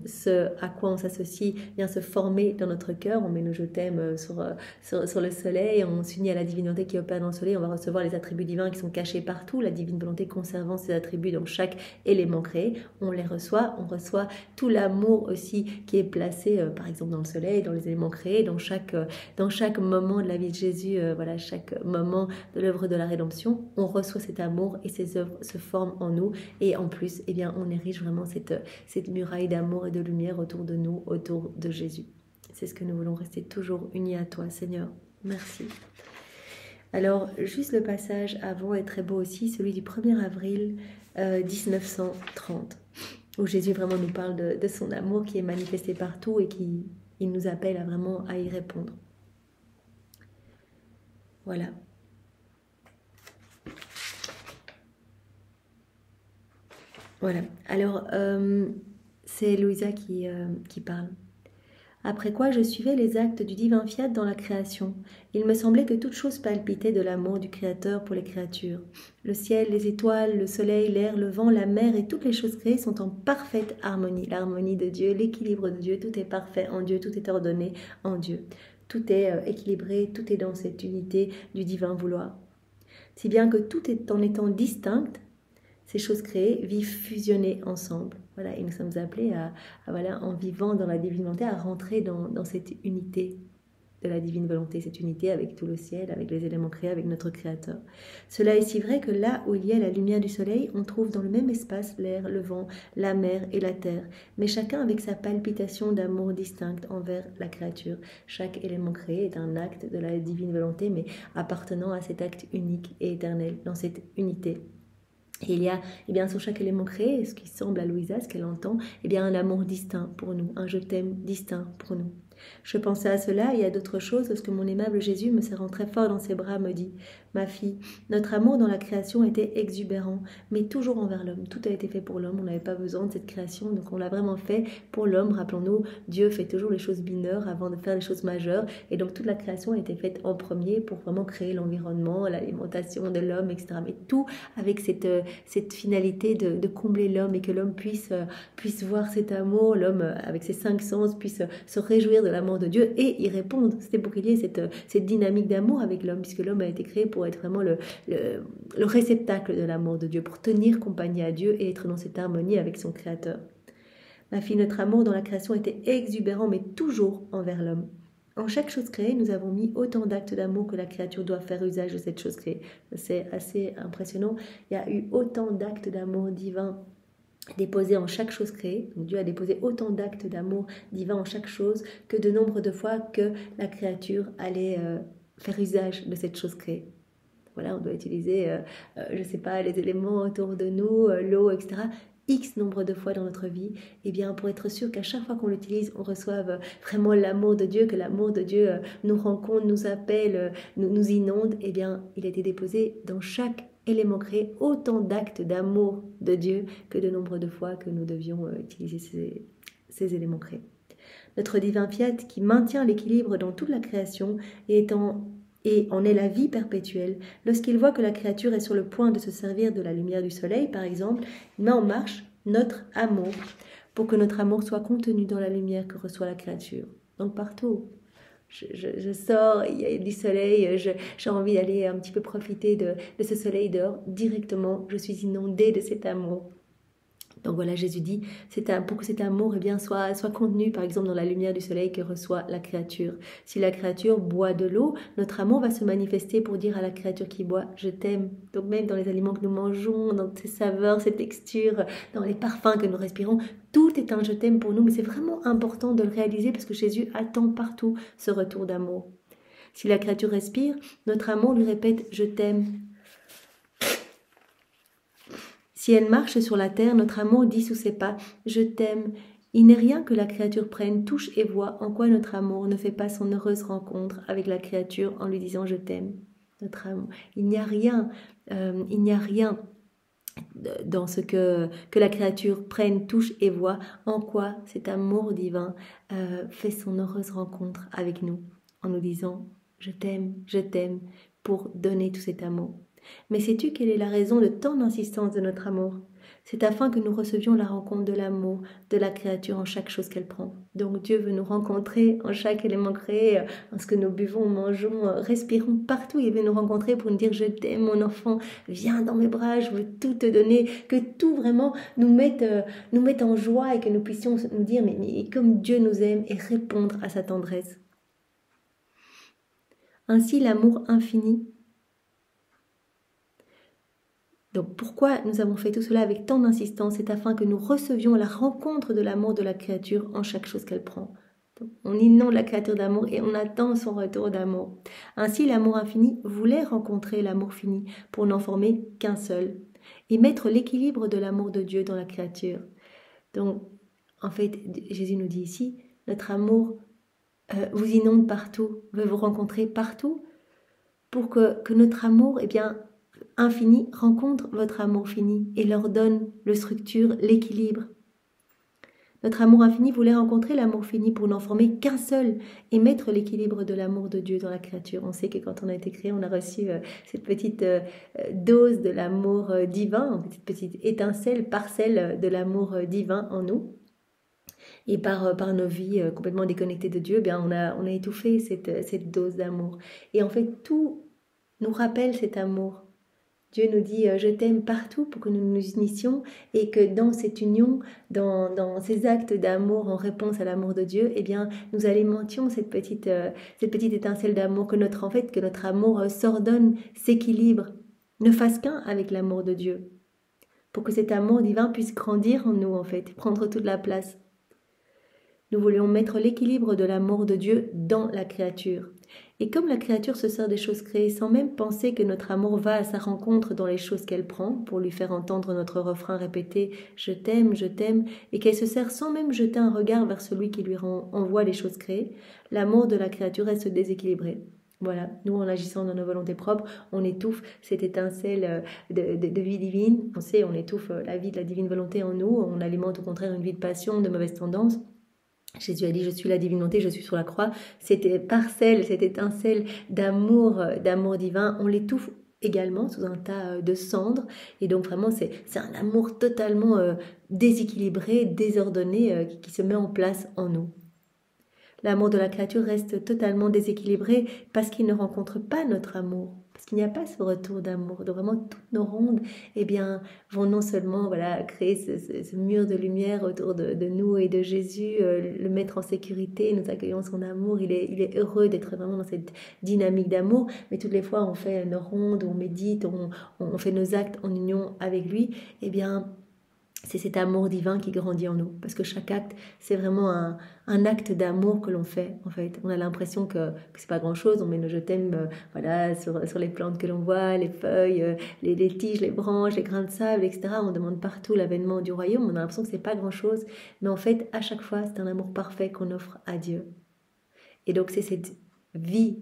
ce à quoi on s'associe vient se former dans notre cœur. On met nos je t'aime sur le soleil, on s'unit à la divine volonté qui opère dans le soleil, on va recevoir les attributs divins qui sont cachés partout, la divine volonté conservant ses attributs dans chaque élément créé. On les reçoit, on reçoit tout l'amour aussi qui est placé, par exemple, dans le soleil, dans les éléments créés, dans chaque moment de la vie de Jésus, voilà, chaque moment de l'œuvre de la rédemption. On reçoit cet amour et ces œuvres se forment en nous, et en plus, eh bien, on érige vraiment cette muraille d'amour et de lumière autour de nous, autour de Jésus. C'est ce que nous voulons, rester toujours unis à toi, Seigneur. Merci. Alors, juste le passage avant est très beau aussi, celui du 1er avril 1930, où Jésus vraiment nous parle de son amour qui est manifesté partout et il nous appelle à y répondre. Voilà. Voilà, alors c'est Louisa qui parle. Après quoi je suivais les actes du divin fiat dans la création. Il me semblait que toute chose palpitait de l'amour du Créateur pour les créatures. Le ciel, les étoiles, le soleil, l'air, le vent, la mer et toutes les choses créées sont en parfaite harmonie. L'harmonie de Dieu, l'équilibre de Dieu, tout est parfait en Dieu, tout est ordonné en Dieu. Tout est équilibré, tout est dans cette unité du divin vouloir. Si bien que tout est en étant distinct, ces choses créées vivent fusionnées ensemble. Voilà, et nous sommes appelés voilà, en vivant dans la divine volonté, à rentrer dans cette unité de la divine volonté, cette unité avec tout le ciel, avec les éléments créés, avec notre Créateur. Cela est si vrai que là où il y a la lumière du soleil, on trouve dans le même espace l'air, le vent, la mer et la terre, mais chacun avec sa palpitation d'amour distincte envers la créature. Chaque élément créé est un acte de la divine volonté, mais appartenant à cet acte unique et éternel, dans cette unité. Et il y a, eh bien, sur chaque élément créé, ce qui semble à Louisa, ce qu'elle entend, eh bien, un amour distinct pour nous, un je t'aime distinct pour nous. Je pensais à cela et à d'autres choses lorsque mon aimable Jésus, me serrant très fort dans ses bras, me dit « Ma fille, notre amour dans la création était exubérant, mais toujours envers l'homme. Tout a été fait pour l'homme, on n'avait pas besoin de cette création, donc on l'a vraiment fait pour l'homme. Rappelons-nous, Dieu fait toujours les choses mineures avant de faire les choses majeures, et donc toute la création a été faite en premier pour vraiment créer l'environnement, l'alimentation de l'homme, etc. Mais tout avec cette finalité de combler l'homme et que l'homme puisse voir cet amour, l'homme avec ses 5 sens puisse se réjouir de l'amour de Dieu et y répondre. C'était pour qu'il y ait cette dynamique d'amour avec l'homme, puisque l'homme a été créé pour être vraiment le réceptacle de l'amour de Dieu, pour tenir compagnie à Dieu et être dans cette harmonie avec son Créateur. Ma fille, notre amour dans la création était exubérant, mais toujours envers l'homme. En chaque chose créée, nous avons mis autant d'actes d'amour que la créature doit faire usage de cette chose créée. C'est assez impressionnant. Il y a eu autant d'actes d'amour divin déposé en chaque chose créée. Donc Dieu a déposé autant d'actes d'amour divin en chaque chose que de nombre de fois que la créature allait faire usage de cette chose créée. Voilà, on doit utiliser, je ne sais pas, les éléments autour de nous, l'eau, etc. X nombre de fois dans notre vie, et bien pour être sûr qu'à chaque fois qu'on l'utilise, on reçoive vraiment l'amour de Dieu, que l'amour de Dieu nous rencontre, nous appelle, nous inonde, et bien il a été déposé dans chaque élément créé autant d'actes d'amour de Dieu que de nombre de fois que nous devions utiliser ces éléments créés. Notre divin fiat qui maintient l'équilibre dans toute la création et en est la vie perpétuelle. Lorsqu'il voit que la créature est sur le point de se servir de la lumière du soleil, par exemple, il met en marche notre amour pour que notre amour soit contenu dans la lumière que reçoit la créature. Donc partout, je sors, il y a du soleil, j'ai envie d'aller un petit peu profiter de ce soleil dehors. Directement, je suis inondée de cet amour. Donc voilà, Jésus dit, pour que cet amour soit contenu, par exemple, dans la lumière du soleil que reçoit la créature. Si la créature boit de l'eau, notre amour va se manifester pour dire à la créature qui boit, je t'aime. Donc même dans les aliments que nous mangeons, dans ces saveurs, ces textures, dans les parfums que nous respirons, tout est un je t'aime pour nous. Mais c'est vraiment important de le réaliser parce que Jésus attend partout ce retour d'amour. Si la créature respire, notre amour lui répète, je t'aime. Si elle marche sur la terre, notre amour dit sous ses pas « Je t'aime ». Il n'est rien que la créature prenne, touche et voit en quoi notre amour ne fait pas son heureuse rencontre avec la créature en lui disant « Je t'aime ». Notre amour. Il n'y a rien dans ce que la créature prenne, touche et voit en quoi cet amour divin fait son heureuse rencontre avec nous en nous disant « Je t'aime » pour donner tout cet amour. Mais sais-tu quelle est la raison de tant d'insistance de notre amour ? C'est afin que nous recevions la rencontre de l'amour de la créature en chaque chose qu'elle prend. Donc Dieu veut nous rencontrer en chaque élément créé, en ce que nous buvons, mangeons, respirons partout. Il veut nous rencontrer pour nous dire: je t'aime mon enfant, viens dans mes bras, je veux tout te donner. Que tout vraiment nous mette en joie et que nous puissions nous dire mais comme Dieu nous aime et répondre à sa tendresse. Ainsi l'amour infini. Donc pourquoi nous avons fait tout cela avec tant d'insistance? C'est afin que nous recevions la rencontre de l'amour de la créature en chaque chose qu'elle prend. Donc, on inonde la créature d'amour et on attend son retour d'amour. Ainsi l'amour infini voulait rencontrer l'amour fini pour n'en former qu'un seul et mettre l'équilibre de l'amour de Dieu dans la créature. Donc en fait Jésus nous dit ici, notre amour vous inonde partout, veut vous rencontrer partout pour que notre amour, infini rencontre votre amour fini et leur donne le structure, l'équilibre. Notre amour infini voulait rencontrer l'amour fini pour n'en former qu'un seul et mettre l'équilibre de l'amour de Dieu dans la créature. On sait que quand on a été créé, on a reçu cette petite dose de l'amour divin, cette petite étincelle, parcelle de l'amour divin en nous. Et par nos vies complètement déconnectées de Dieu, on a étouffé cette dose d'amour. Et en fait, tout nous rappelle cet amour. Dieu nous dit « je t'aime » partout pour que nous nous unissions et que dans cette union, dans ces actes d'amour en réponse à l'amour de Dieu, nous alimentions cette petite étincelle d'amour, que notre amour s'ordonne, s'équilibre, ne fasse qu'un avec l'amour de Dieu, pour que cet amour divin puisse grandir en nous, prendre toute la place. Nous voulions mettre l'équilibre de l'amour de Dieu dans la créature. Et comme la créature se sert des choses créées sans même penser que notre amour va à sa rencontre dans les choses qu'elle prend, pour lui faire entendre notre refrain répété « je t'aime », et qu'elle se sert sans même jeter un regard vers celui qui lui envoie les choses créées, l'amour de la créature reste déséquilibré. Voilà, nous en agissant dans nos volontés propres, on étouffe cette étincelle de vie divine. On étouffe la vie de la divine volonté en nous, on alimente au contraire une vie de passion, de mauvaises tendances. Jésus a dit « je suis la divine volonté, je suis sur la croix ». Cette parcelle, cette étincelle d'amour divin, on l'étouffe également sous un tas de cendres. Et donc vraiment, c'est un amour totalement déséquilibré, désordonné qui se met en place en nous. L'amour de la créature reste totalement déséquilibré parce qu'il ne rencontre pas notre amour, parce qu'il n'y a pas ce retour d'amour. Donc vraiment, toutes nos rondes vont non seulement créer ce mur de lumière autour de nous et de Jésus, le mettre en sécurité, nous accueillons son amour, il est heureux d'être vraiment dans cette dynamique d'amour, mais toutes les fois on fait nos rondes, on médite, on fait nos actes en union avec lui, c'est cet amour divin qui grandit en nous. Parce que chaque acte, c'est vraiment un acte d'amour que l'on fait, en fait. On a l'impression que c'est pas grand-chose. On met nos je t'aime sur les plantes que l'on voit, les feuilles, les tiges, les branches, les grains de sable, etc. On demande partout l'avènement du royaume. On a l'impression que c'est pas grand-chose. Mais en fait, à chaque fois, c'est un amour parfait qu'on offre à Dieu. Et donc, c'est cette vie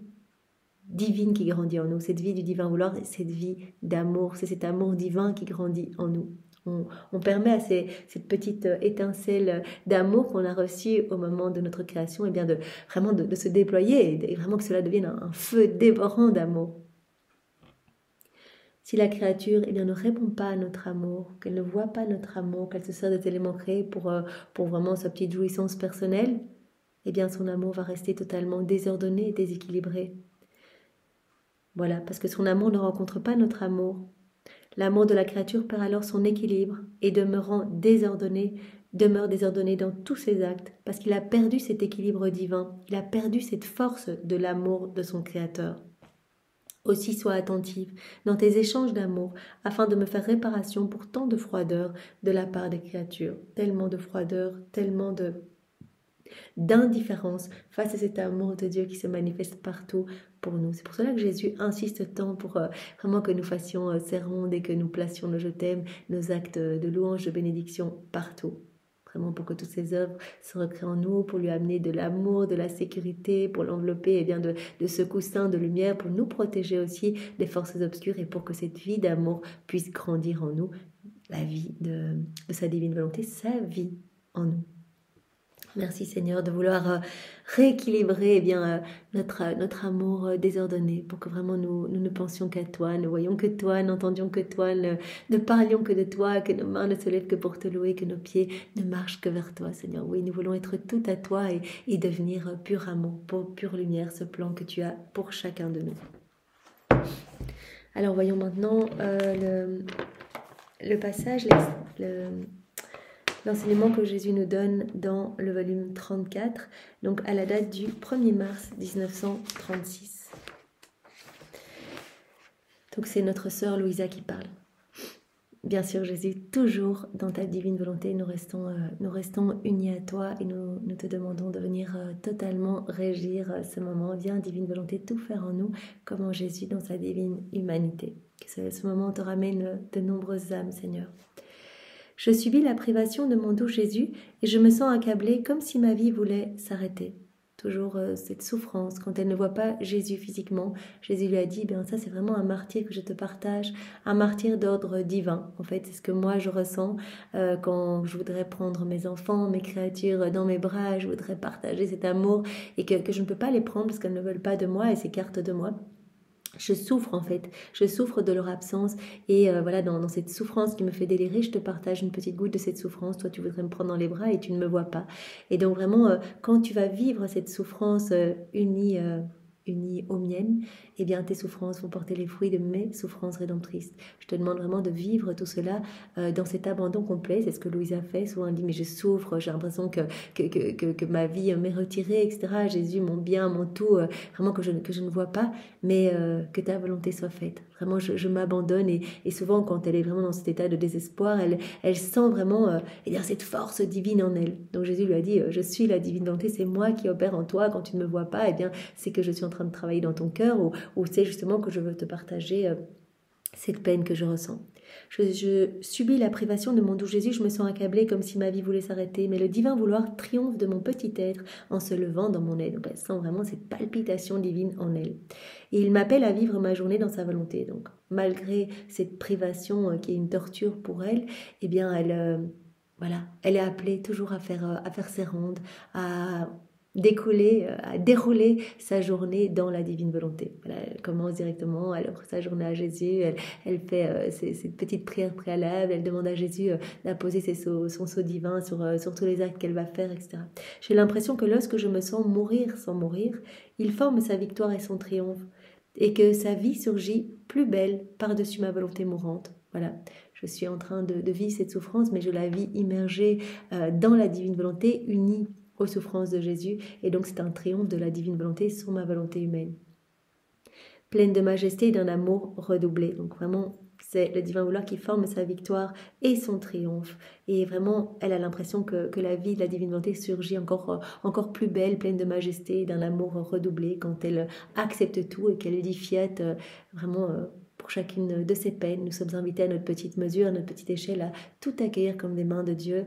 divine qui grandit en nous. Cette vie du divin vouloir, cette vie d'amour. C'est cet amour divin qui grandit en nous. On permet à cette petite étincelle d'amour qu'on a reçue au moment de notre création de se déployer et vraiment que cela devienne un feu dévorant d'amour. Si la créature ne répond pas à notre amour, qu'elle ne voit pas notre amour, qu'elle se sert des éléments créés pour vraiment sa petite jouissance personnelle, son amour va rester totalement désordonné, déséquilibré. Voilà, parce que son amour ne rencontre pas notre amour. L'amour de la créature perd alors son équilibre et demeure désordonné dans tous ses actes, parce qu'il a perdu cet équilibre divin, il a perdu cette force de l'amour de son Créateur. Aussi sois attentive dans tes échanges d'amour, afin de me faire réparation pour tant de froideur de la part des créatures, tellement de froideur, tellement d'indifférence face à cet amour de Dieu qui se manifeste partout pour nous. C'est pour cela que Jésus insiste tant pour vraiment que nous fassions ces rondes et que nous placions nos je t'aime, nos actes de louange, de bénédiction partout. Vraiment pour que toutes ces œuvres se recréent en nous, pour lui amener de l'amour, de la sécurité, pour l'envelopper de ce coussin de lumière, pour nous protéger aussi des forces obscures et pour que cette vie d'amour puisse grandir en nous, la vie de sa divine volonté, sa vie en nous. Merci Seigneur de vouloir rééquilibrer notre amour désordonné pour que vraiment nous ne pensions qu'à toi, ne voyions que toi, n'entendions que toi, ne parlions que de toi, que nos mains ne se lèvent que pour te louer, que nos pieds ne marchent que vers toi Seigneur. Oui, nous voulons être tout à toi et devenir pur amour, pure lumière, ce plan que tu as pour chacun de nous. Alors voyons maintenant le passage, l'enseignement que Jésus nous donne dans le volume 34, donc à la date du 1er mars 1936. Donc c'est notre sœur Louisa qui parle. Bien sûr Jésus, toujours dans ta divine volonté, nous restons unis à toi et nous te demandons de venir totalement régir ce moment. Viens divine volonté, tout faire en nous comme en Jésus dans sa divine humanité. Que ce moment te ramène de nombreuses âmes Seigneur. Je subis la privation de mon doux Jésus et je me sens accablée comme si ma vie voulait s'arrêter. Toujours cette souffrance, quand elle ne voit pas Jésus physiquement, Jésus lui a dit, ça c'est vraiment un martyr que je te partage, un martyr d'ordre divin. En fait, c'est ce que moi je ressens quand je voudrais prendre mes enfants, mes créatures dans mes bras, je voudrais partager cet amour et que je ne peux pas les prendre parce qu'elles ne veulent pas de moi et s'écartent de moi. Je souffre en fait, je souffre de leur absence et voilà, dans cette souffrance qui me fait délirer, je te partage une petite goutte de cette souffrance. Toi tu voudrais me prendre dans les bras et tu ne me vois pas. Et donc vraiment, quand tu vas vivre cette souffrance unie aux miennes, eh bien tes souffrances vont porter les fruits de mes souffrances rédemptrices. Je te demande vraiment de vivre tout cela dans cet abandon complet. C'est ce que Louise a fait. Souvent elle dit mais je souffre, j'ai l'impression que ma vie m'est retirée, etc. Jésus, mon bien, mon tout, vraiment que je ne vois pas, mais que ta volonté soit faite. Vraiment je m'abandonne et souvent quand elle est vraiment dans cet état de désespoir, elle sent vraiment cette force divine en elle. Donc Jésus lui a dit je suis la divine volonté, c'est moi qui opère en toi. Quand tu ne me vois pas, c'est que je suis en train de travailler dans ton cœur ou c'est justement que je veux te partager cette peine que je ressens. Je subis la privation de mon doux Jésus, je me sens accablée comme si ma vie voulait s'arrêter, mais le divin vouloir triomphe de mon petit être en se levant dans mon aide. Donc elle sent vraiment cette palpitation divine en elle. Et il m'appelle à vivre ma journée dans sa volonté. Donc malgré cette privation qui est une torture pour elle, elle est appelée toujours à faire ses rondes, à dérouler sa journée dans la divine volonté. Voilà, elle commence directement, elle offre sa journée à Jésus, elle fait cette petite prière préalable, elle demande à Jésus d'apposer son sceau divin sur tous les actes qu'elle va faire, etc. J'ai l'impression que lorsque je me sens mourir sans mourir, il forme sa victoire et son triomphe, et que sa vie surgit plus belle par-dessus ma volonté mourante. Voilà, je suis en train de vivre cette souffrance, mais je la vis immergée dans la divine volonté, unie aux souffrances de Jésus, et donc c'est un triomphe de la divine volonté sur ma volonté humaine. Pleine de majesté et d'un amour redoublé. Donc vraiment, c'est le divin vouloir qui forme sa victoire et son triomphe. Et vraiment, elle a l'impression que la vie de la divine volonté surgit encore plus belle, pleine de majesté et d'un amour redoublé quand elle accepte tout et qu'elle dit fiat vraiment... Pour chacune de ces peines, nous sommes invités à notre petite mesure, à notre petite échelle, à tout accueillir comme des mains de Dieu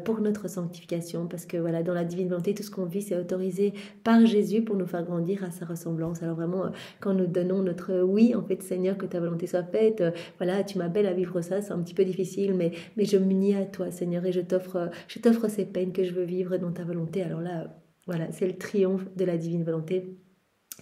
pour notre sanctification. Parce que voilà, dans la divine volonté, tout ce qu'on vit, c'est autorisé par Jésus pour nous faire grandir à sa ressemblance. Alors vraiment, quand nous donnons notre oui, en fait, Seigneur, que ta volonté soit faite, voilà, tu m'appelles à vivre ça, c'est un petit peu difficile, mais je m'unis à toi, Seigneur, et je t'offre ces peines que je veux vivre dans ta volonté. Alors là, voilà, c'est le triomphe de la divine volonté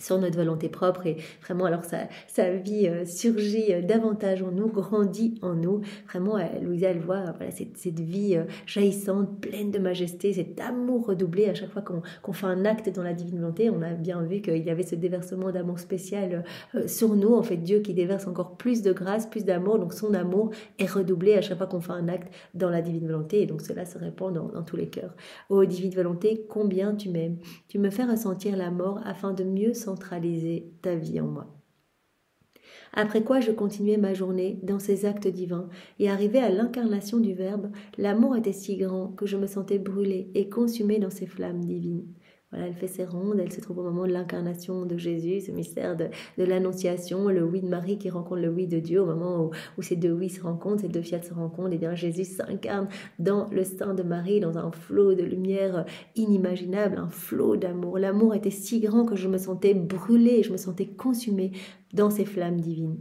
sur notre volonté propre, et vraiment alors sa vie surgit davantage en nous, grandit en nous. Vraiment Louisa, elle voit cette vie jaillissante, pleine de majesté, cet amour redoublé à chaque fois qu'on fait un acte dans la divine volonté. On a bien vu qu'il y avait ce déversement d'amour spécial sur nous, en fait Dieu qui déverse encore plus de grâce, plus d'amour, donc son amour est redoublé à chaque fois qu'on fait un acte dans la divine volonté, et donc cela se répand dans tous les cœurs. Ô divine volonté, combien tu m'aimes, tu me fais ressentir la mort afin de mieux centraliser ta vie en moi. Après quoi je continuais ma journée dans ces actes divins, et arrivé à l'incarnation du Verbe, l'amour était si grand que je me sentais brûlée et consumée dans ces flammes divines. Voilà, elle fait ses rondes, elle se trouve au moment de l'incarnation de Jésus, ce mystère de l'annonciation, le oui de Marie qui rencontre le oui de Dieu, au moment où ces deux oui se rencontrent, ces deux fiat se rencontrent, et bien Jésus s'incarne dans le sein de Marie, dans un flot de lumière inimaginable, un flot d'amour. L'amour était si grand que je me sentais brûlée, je me sentais consumée dans ces flammes divines.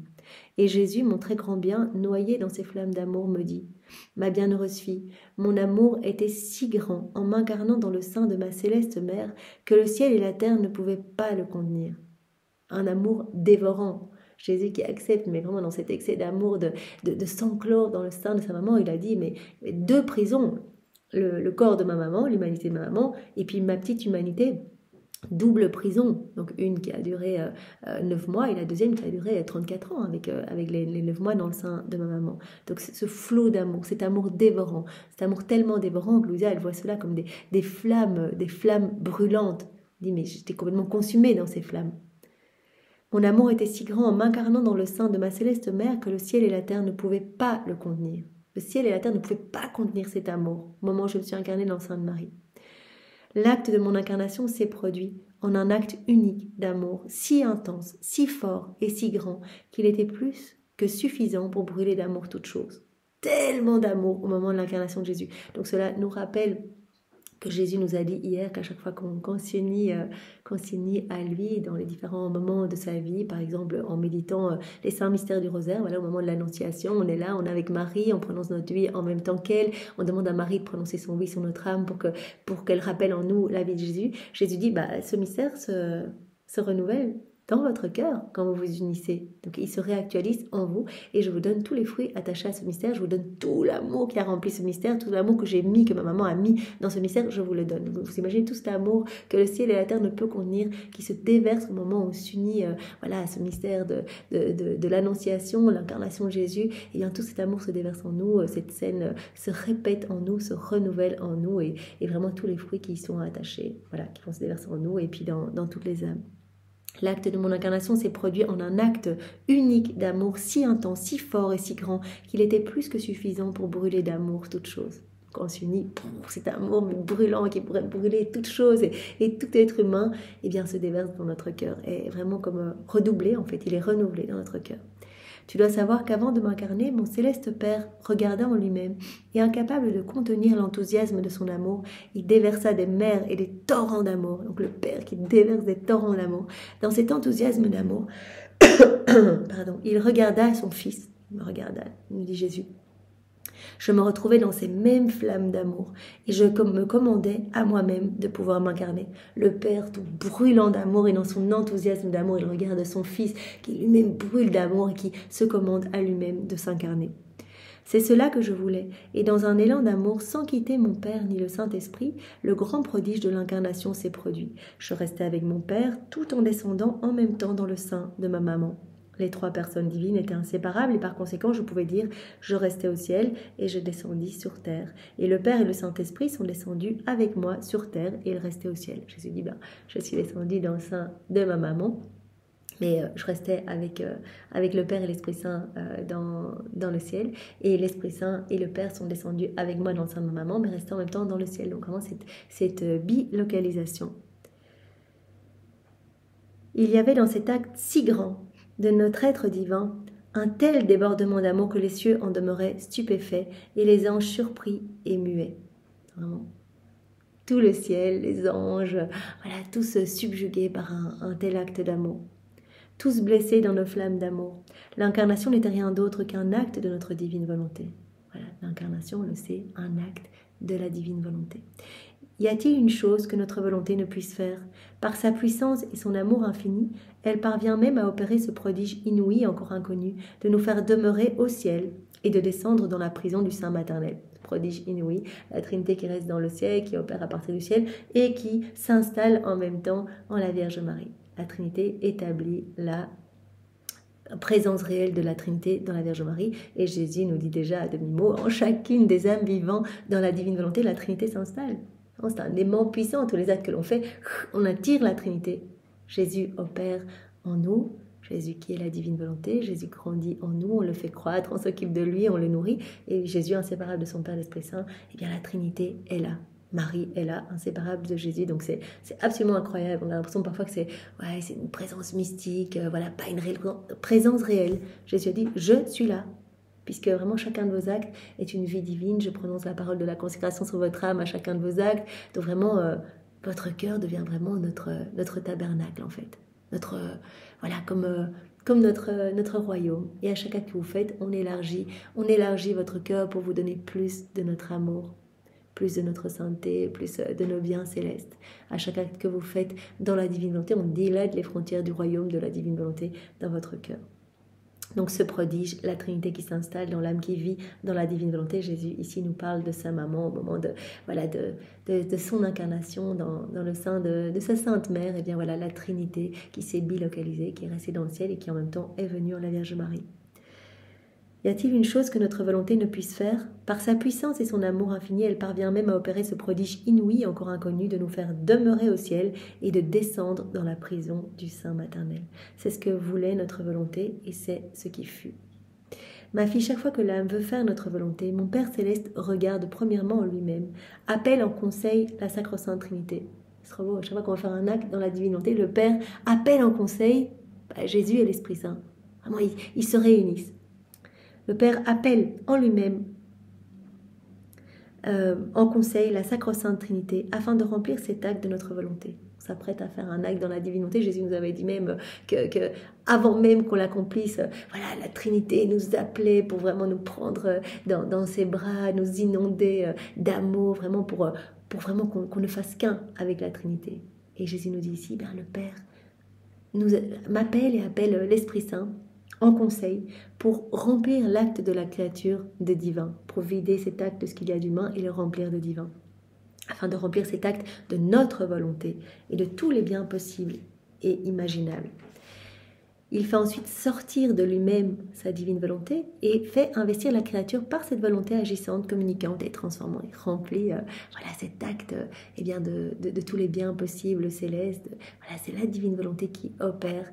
Et Jésus, mon très grand bien, noyé dans ces flammes d'amour, me dit, « Ma bienheureuse fille, mon amour était si grand en m'incarnant dans le sein de ma céleste mère que le ciel et la terre ne pouvaient pas le contenir. » Un amour dévorant. Jésus qui accepte, mais vraiment dans cet excès d'amour, de s'enclore dans le sein de sa maman, il a dit, mais deux prisons, le corps de ma maman, l'humanité de ma maman, et puis ma petite humanité, double prison. Donc une qui a duré 9 mois et la deuxième qui a duré 34 ans avec les 9 mois dans le sein de ma maman. Donc ce flot d'amour, cet amour dévorant, cet amour tellement dévorant que Louisa, elle voit cela comme des flammes brûlantes. Elle dit, mais j'étais complètement consumée dans ces flammes. Mon amour était si grand en m'incarnant dans le sein de ma céleste mère que le ciel et la terre ne pouvaient pas le contenir. Le ciel et la terre ne pouvaient pas contenir cet amour au moment où je me suis incarnée dans le sein de Marie. L'acte de mon incarnation s'est produit en un acte unique d'amour, si intense, si fort et si grand qu'il était plus que suffisant pour brûler d'amour toute chose. Tellement d'amour au moment de l'incarnation de Jésus. Donc cela nous rappelle que Jésus nous a dit hier qu'à chaque fois qu'on s'unit à lui dans les différents moments de sa vie, par exemple en méditant les saints mystères du rosaire, voilà, au moment de l'annonciation, on est là, on est avec Marie, on prononce notre oui en même temps qu'elle, on demande à Marie de prononcer son oui sur notre âme pour qu'elle rappelle en nous la vie de Jésus. Jésus dit, ce mystère se renouvelle dans votre cœur quand vous vous unissez. Donc il se réactualise en vous et je vous donne tous les fruits attachés à ce mystère, je vous donne tout l'amour qui a rempli ce mystère, tout l'amour que j'ai mis, que ma maman a mis dans ce mystère, je vous le donne. Vous imaginez tout cet amour que le ciel et la terre ne peuvent contenir, qui se déverse au moment où on s'unit à ce mystère de l'annonciation, l'incarnation de Jésus. Et bien tout cet amour se déverse en nous, cette scène se répète en nous, se renouvelle en nous et vraiment tous les fruits qui y sont attachés, voilà, qui vont se déverser en nous et puis dans toutes les âmes. L'acte de mon incarnation s'est produit en un acte unique d'amour si intense, si fort et si grand qu'il était plus que suffisant pour brûler d'amour toute chose. Quand on s'unit, cet amour brûlant qui pourrait brûler toute chose et tout être humain, eh bien, se déverse dans notre cœur. Et vraiment comme redoublé, en fait, il est renouvelé dans notre cœur. Tu dois savoir qu'avant de m'incarner, mon céleste Père regarda en lui-même et incapable de contenir l'enthousiasme de son amour, il déversa des mers et des torrents d'amour. Donc le Père qui déverse des torrents d'amour. Dans cet enthousiasme d'amour, il regarda son Fils. Il me regarda, nous dit Jésus. Je me retrouvais dans ces mêmes flammes d'amour et je me commandais à moi-même de pouvoir m'incarner. Le Père tout brûlant d'amour et dans son enthousiasme d'amour, il regarde son Fils qui lui-même brûle d'amour et qui se commande à lui-même de s'incarner. C'est cela que je voulais, et dans un élan d'amour, sans quitter mon Père ni le Saint-Esprit, le grand prodige de l'incarnation s'est produit. Je restais avec mon Père tout en descendant en même temps dans le sein de ma maman. Les trois personnes divines étaient inséparables et par conséquent je pouvais dire je restais au ciel et je descendis sur terre. Et le Père et le Saint-Esprit sont descendus avec moi sur terre et ils restaient au ciel. Jésus dit je suis descendu dans le sein de ma maman, mais je restais avec le Père et l'Esprit Saint dans le ciel et l'Esprit Saint et le Père sont descendus avec moi dans le sein de ma maman mais restant en même temps dans le ciel. Donc vraiment cette bilocalisation. Il y avait dans cet acte si grand de notre être divin, un tel débordement d'amour que les cieux en demeuraient stupéfaits et les anges surpris et muets. Vraiment. Tout le ciel, les anges, voilà, tous subjugués par un tel acte d'amour. Tous blessés dans nos flammes d'amour. L'incarnation n'était rien d'autre qu'un acte de notre divine volonté. Voilà, l'incarnation, on le sait, un acte de la divine volonté. Y a-t-il une chose que notre volonté ne puisse faire? Par sa puissance et son amour infini, elle parvient même à opérer ce prodige inouï encore inconnu, de nous faire demeurer au ciel et de descendre dans la prison du sein maternel. Prodige inouï, la Trinité qui reste dans le ciel, qui opère à partir du ciel et qui s'installe en même temps en la Vierge Marie. La Trinité établit la présence réelle de la Trinité dans la Vierge Marie et Jésus nous dit déjà à demi-mot, en chacune des âmes vivant dans la divine volonté, la Trinité s'installe. C'est un aimant puissant, tous les actes que l'on fait, on attire la Trinité. Jésus opère en nous, Jésus qui est la divine volonté, Jésus grandit en nous, on le fait croître, on s'occupe de lui, on le nourrit, et Jésus inséparable de son Père l'Esprit Saint, eh bien la Trinité est là. Marie est là, inséparable de Jésus, donc c'est absolument incroyable. On a l'impression parfois que c'est une présence mystique, pas une réelle présence réelle. Jésus a dit, je suis là. Puisque vraiment chacun de vos actes est une vie divine. Je prononce la parole de la consécration sur votre âme à chacun de vos actes. Donc vraiment, votre cœur devient vraiment notre tabernacle en fait. comme notre royaume. Et à chaque acte que vous faites, on élargit votre cœur pour vous donner plus de notre amour, plus de notre sainteté, plus de nos biens célestes. À chaque acte que vous faites dans la divine volonté, on dilate les frontières du royaume de la divine volonté dans votre cœur. Donc ce prodige, la Trinité qui s'installe dans l'âme qui vit dans la divine volonté. Jésus ici nous parle de sa maman au moment de son incarnation dans le sein de sa Sainte Mère. Et bien voilà la Trinité qui s'est bilocalisée, qui est restée dans le ciel et qui en même temps est venue en la Vierge Marie. Y a-t-il une chose que notre volonté ne puisse faire? Par sa puissance et son amour infini, elle parvient même à opérer ce prodige inouï, encore inconnu, de nous faire demeurer au ciel et de descendre dans la prison du sein maternel. C'est ce que voulait notre volonté et c'est ce qui fut. Ma fille, chaque fois que l'âme veut faire notre volonté, mon Père Céleste regarde premièrement en lui-même, appelle en conseil la Sacro-Sainte Trinité. C'est trop beau, chaque fois qu'on va faire un acte dans la divine volonté, le Père appelle en conseil Jésus et l'Esprit Saint. Vraiment, ils se réunissent. Le Père appelle en lui-même, en conseil, la Sacro-Sainte Trinité, afin de remplir cet acte de notre volonté. On s'apprête à faire un acte dans la divinité. Jésus nous avait dit même que avant même qu'on l'accomplisse, voilà, la Trinité nous appelait pour vraiment nous prendre dans ses bras, nous inonder d'amour, vraiment pour vraiment qu'on ne fasse qu'un avec la Trinité. Et Jésus nous dit ici, le Père m'appelle et appelle l'Esprit Saint en conseil pour remplir l'acte de la créature de divin, pour vider cet acte de ce qu'il y a d'humain et le remplir de divin, afin de remplir cet acte de notre volonté et de tous les biens possibles et imaginables. Il fait ensuite sortir de lui-même sa divine volonté et fait investir la créature par cette volonté agissante, communicante et transformante. Il remplit cet acte de tous les biens possibles célestes. Voilà, c'est la divine volonté qui opère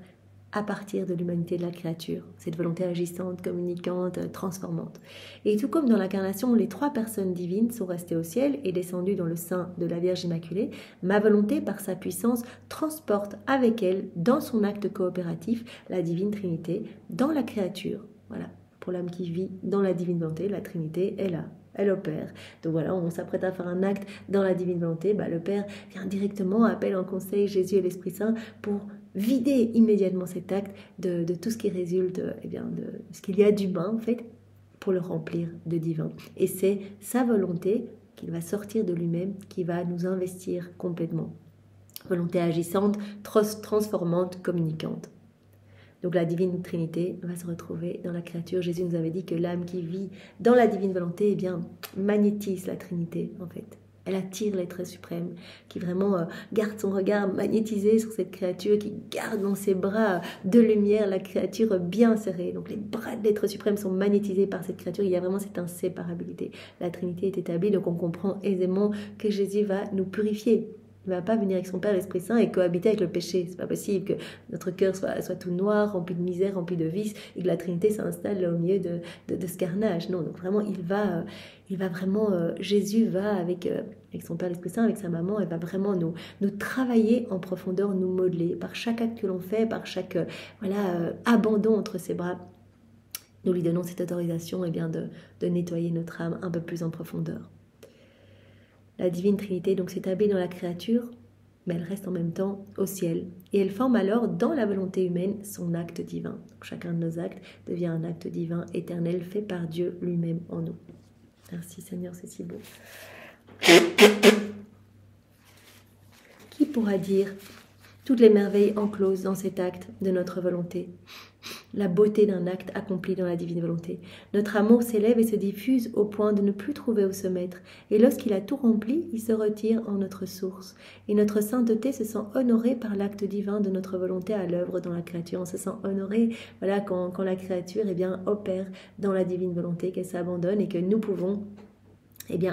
à partir de l'humanité de la créature, cette volonté agissante, communicante, transformante. Et tout comme dans l'incarnation, les trois personnes divines sont restées au ciel et descendues dans le sein de la Vierge Immaculée, ma volonté, par sa puissance, transporte avec elle, dans son acte coopératif, la divine Trinité dans la créature. Voilà, pour l'âme qui vit dans la divine volonté, la Trinité est là. Elle opère. Donc voilà, on s'apprête à faire un acte dans la divine volonté. Le Père vient directement, appelle en conseil Jésus et l'Esprit Saint pour vider immédiatement cet acte de tout ce qui résulte de ce qu'il y a d'humain, en fait, pour le remplir de divin. Et c'est sa volonté qu'il va sortir de lui-même, qui va nous investir complètement. Volonté agissante, transformante, communicante. Donc la divine Trinité va se retrouver dans la créature. Jésus nous avait dit que l'âme qui vit dans la divine volonté, magnétise la Trinité, en fait. Elle attire l'être suprême, qui vraiment garde son regard magnétisé sur cette créature, qui garde dans ses bras de lumière la créature bien serrée. Donc les bras de l'être suprême sont magnétisés par cette créature. Il y a vraiment cette inséparabilité. La Trinité est établie, donc on comprend aisément que Jésus va nous purifier. Il ne va pas venir avec son Père l'Esprit Saint et cohabiter avec le péché. C'est pas possible que notre cœur soit tout noir, rempli de misère, rempli de vices, et que la Trinité s'installe au milieu de ce carnage. Non, donc vraiment, Jésus va avec son Père l'Esprit Saint, avec sa maman, elle va vraiment nous travailler en profondeur, nous modeler par chaque acte que l'on fait, par chaque abandon entre ses bras. Nous lui donnons cette autorisation de nettoyer notre âme un peu plus en profondeur. La divine Trinité donc s'établit dans la créature, mais elle reste en même temps au ciel. Et elle forme alors dans la volonté humaine son acte divin. Donc chacun de nos actes devient un acte divin éternel fait par Dieu lui-même en nous. Merci Seigneur, c'est si beau. Qui pourra dire toutes les merveilles encloses dans cet acte de notre volonté? La beauté d'un acte accompli dans la divine volonté. Notre amour s'élève et se diffuse au point de ne plus trouver où se mettre. Et lorsqu'il a tout rempli, il se retire en notre source. Et notre sainteté se sent honorée par l'acte divin de notre volonté à l'œuvre dans la créature. On se sent honoré quand la créature opère dans la divine volonté, qu'elle s'abandonne et que nous pouvons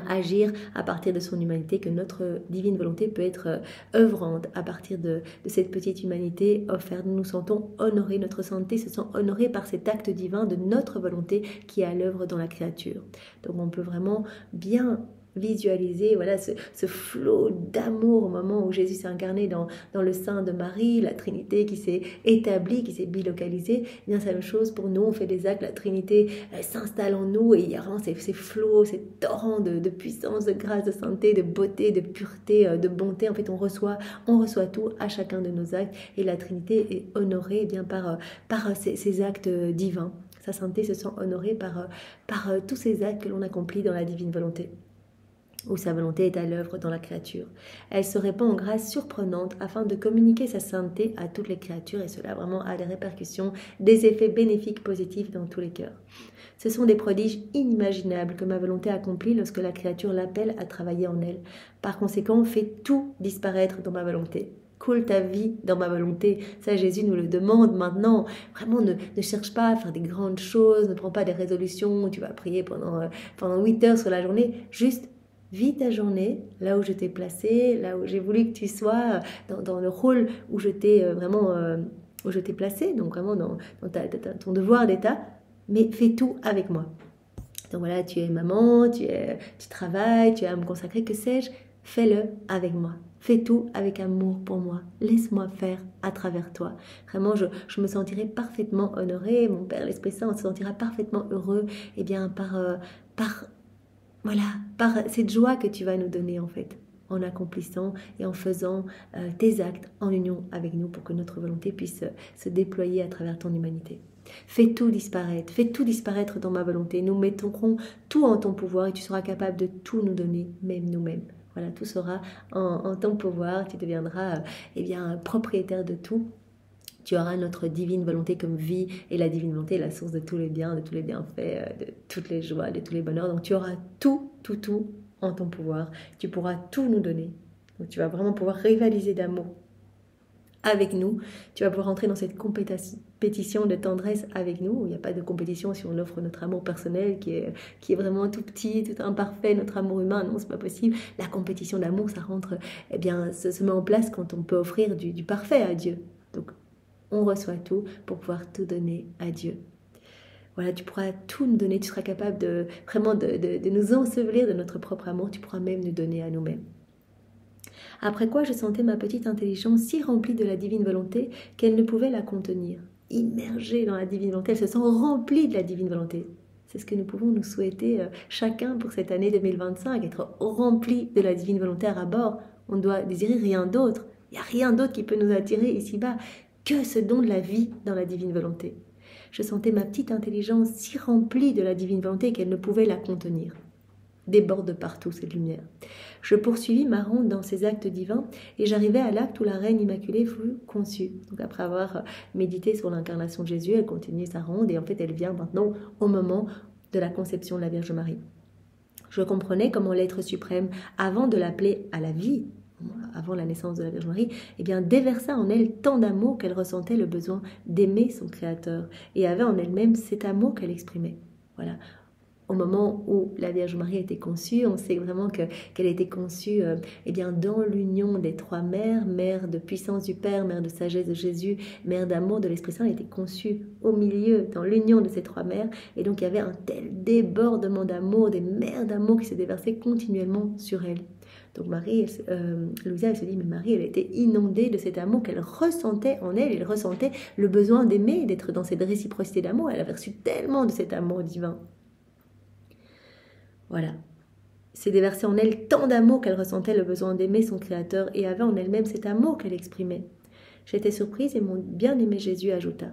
agir à partir de son humanité, que notre divine volonté peut être œuvrante à partir de cette petite humanité offerte. Nous nous sentons honorés, notre sainteté se sent honorée par cet acte divin de notre volonté qui est à l'œuvre dans la créature. Donc on peut vraiment bien visualiser voilà, ce flot d'amour au moment où Jésus s'est incarné dans le sein de Marie, la Trinité qui s'est établie, qui s'est bilocalisée. Eh bien, c'est la même chose pour nous, on fait des actes, la Trinité s'installe en nous et il y a vraiment ces flots, ces torrents de puissance, de grâce, de sainteté, de beauté, de pureté, de bonté. En fait, on reçoit tout à chacun de nos actes et la Trinité est honorée eh bien, par ces actes divins. Sa sainteté se sent honorée par tous ces actes que l'on accomplit dans la divine volonté, où sa volonté est à l'œuvre dans la créature. Elle se répand en grâce surprenante afin de communiquer sa sainteté à toutes les créatures et cela vraiment a des répercussions, des effets bénéfiques positifs dans tous les cœurs. Ce sont des prodiges inimaginables que ma volonté accomplit lorsque la créature l'appelle à travailler en elle. Par conséquent, fais tout disparaître dans ma volonté. Coule ta vie dans ma volonté. Ça, Jésus nous le demande maintenant. Vraiment, ne cherche pas à faire des grandes choses, ne prends pas des résolutions où tu vas prier pendant 8 heures sur la journée. Juste vis ta journée là où je t'ai placé, là où j'ai voulu que tu sois, dans le rôle où je t'ai où je t'ai placé, donc vraiment dans ton devoir d'état, mais fais tout avec moi. Donc voilà, tu es maman, tu travailles, tu as à me consacrer, que sais-je, fais-le avec moi. Fais tout avec amour pour moi. Laisse-moi faire à travers toi. Vraiment, je me sentirai parfaitement honorée. Mon Père, l'Esprit Saint, on se sentira parfaitement heureux eh bien, par cette joie que tu vas nous donner en fait, en accomplissant et en faisant tes actes en union avec nous pour que notre volonté puisse se déployer à travers ton humanité. Fais tout disparaître dans ma volonté. Nous mettrons tout en ton pouvoir et tu seras capable de tout nous donner, même nous-mêmes. Voilà, tout sera en ton pouvoir, tu deviendras propriétaire de tout. Tu auras notre divine volonté comme vie et la divine volonté est la source de tous les biens, de tous les bienfaits, de toutes les joies, de tous les bonheurs. Donc tu auras tout en ton pouvoir. Tu pourras tout nous donner. Donc tu vas vraiment pouvoir rivaliser d'amour avec nous. Tu vas pouvoir entrer dans cette compétition de tendresse avec nous. Il n'y a pas de compétition si on offre notre amour personnel qui est vraiment tout petit, tout imparfait, notre amour humain. Non, c'est pas possible. La compétition d'amour, ça rentre, se met en place quand on peut offrir du parfait à Dieu. Donc, on reçoit tout pour pouvoir tout donner à Dieu. Voilà, tu pourras tout nous donner. Tu seras capable de nous ensevelir de notre propre amour. Tu pourras même nous donner à nous-mêmes. Après quoi je sentais ma petite intelligence si remplie de la divine volonté qu'elle ne pouvait la contenir. Immergée dans la divine volonté, elle se sent remplie de la divine volonté. C'est ce que nous pouvons nous souhaiter chacun pour cette année 2025, être rempli de la divine volonté à rabord. On ne doit désirer rien d'autre. Il n'y a rien d'autre qui peut nous attirer ici-bas que ce don de la vie dans la divine volonté. Je sentais ma petite intelligence si remplie de la divine volonté qu'elle ne pouvait la contenir. Déborde partout cette lumière. Je poursuivis ma ronde dans ces actes divins et j'arrivai à l'acte où la Reine Immaculée fut conçue. Donc après avoir médité sur l'incarnation de Jésus, elle continue sa ronde et en fait elle vient maintenant au moment de la conception de la Vierge Marie. Je comprenais comment l'être suprême, avant de l'appeler à la vie, avant la naissance de la Vierge Marie, déversa en elle tant d'amour qu'elle ressentait le besoin d'aimer son Créateur et avait en elle-même cet amour qu'elle exprimait. Voilà. Au moment où la Vierge Marie a été conçue, on sait vraiment qu'elle a été conçue dans l'union des trois mères, mère de puissance du Père, mère de sagesse de Jésus, mère d'amour de l'Esprit Saint. Elle a été conçue au milieu, dans l'union de ces trois mères. Et donc il y avait un tel débordement d'amour, des mers d'amour qui se déversaient continuellement sur elle. Donc Louisa, elle se dit, mais Marie, elle était inondée de cet amour qu'elle ressentait en elle. Elle ressentait le besoin d'aimer, d'être dans cette réciprocité d'amour. Elle avait reçu tellement de cet amour divin. Voilà. C'est déversé en elle tant d'amour qu'elle ressentait le besoin d'aimer son Créateur et avait en elle-même cet amour qu'elle exprimait. J'étais surprise et mon bien-aimé Jésus ajouta.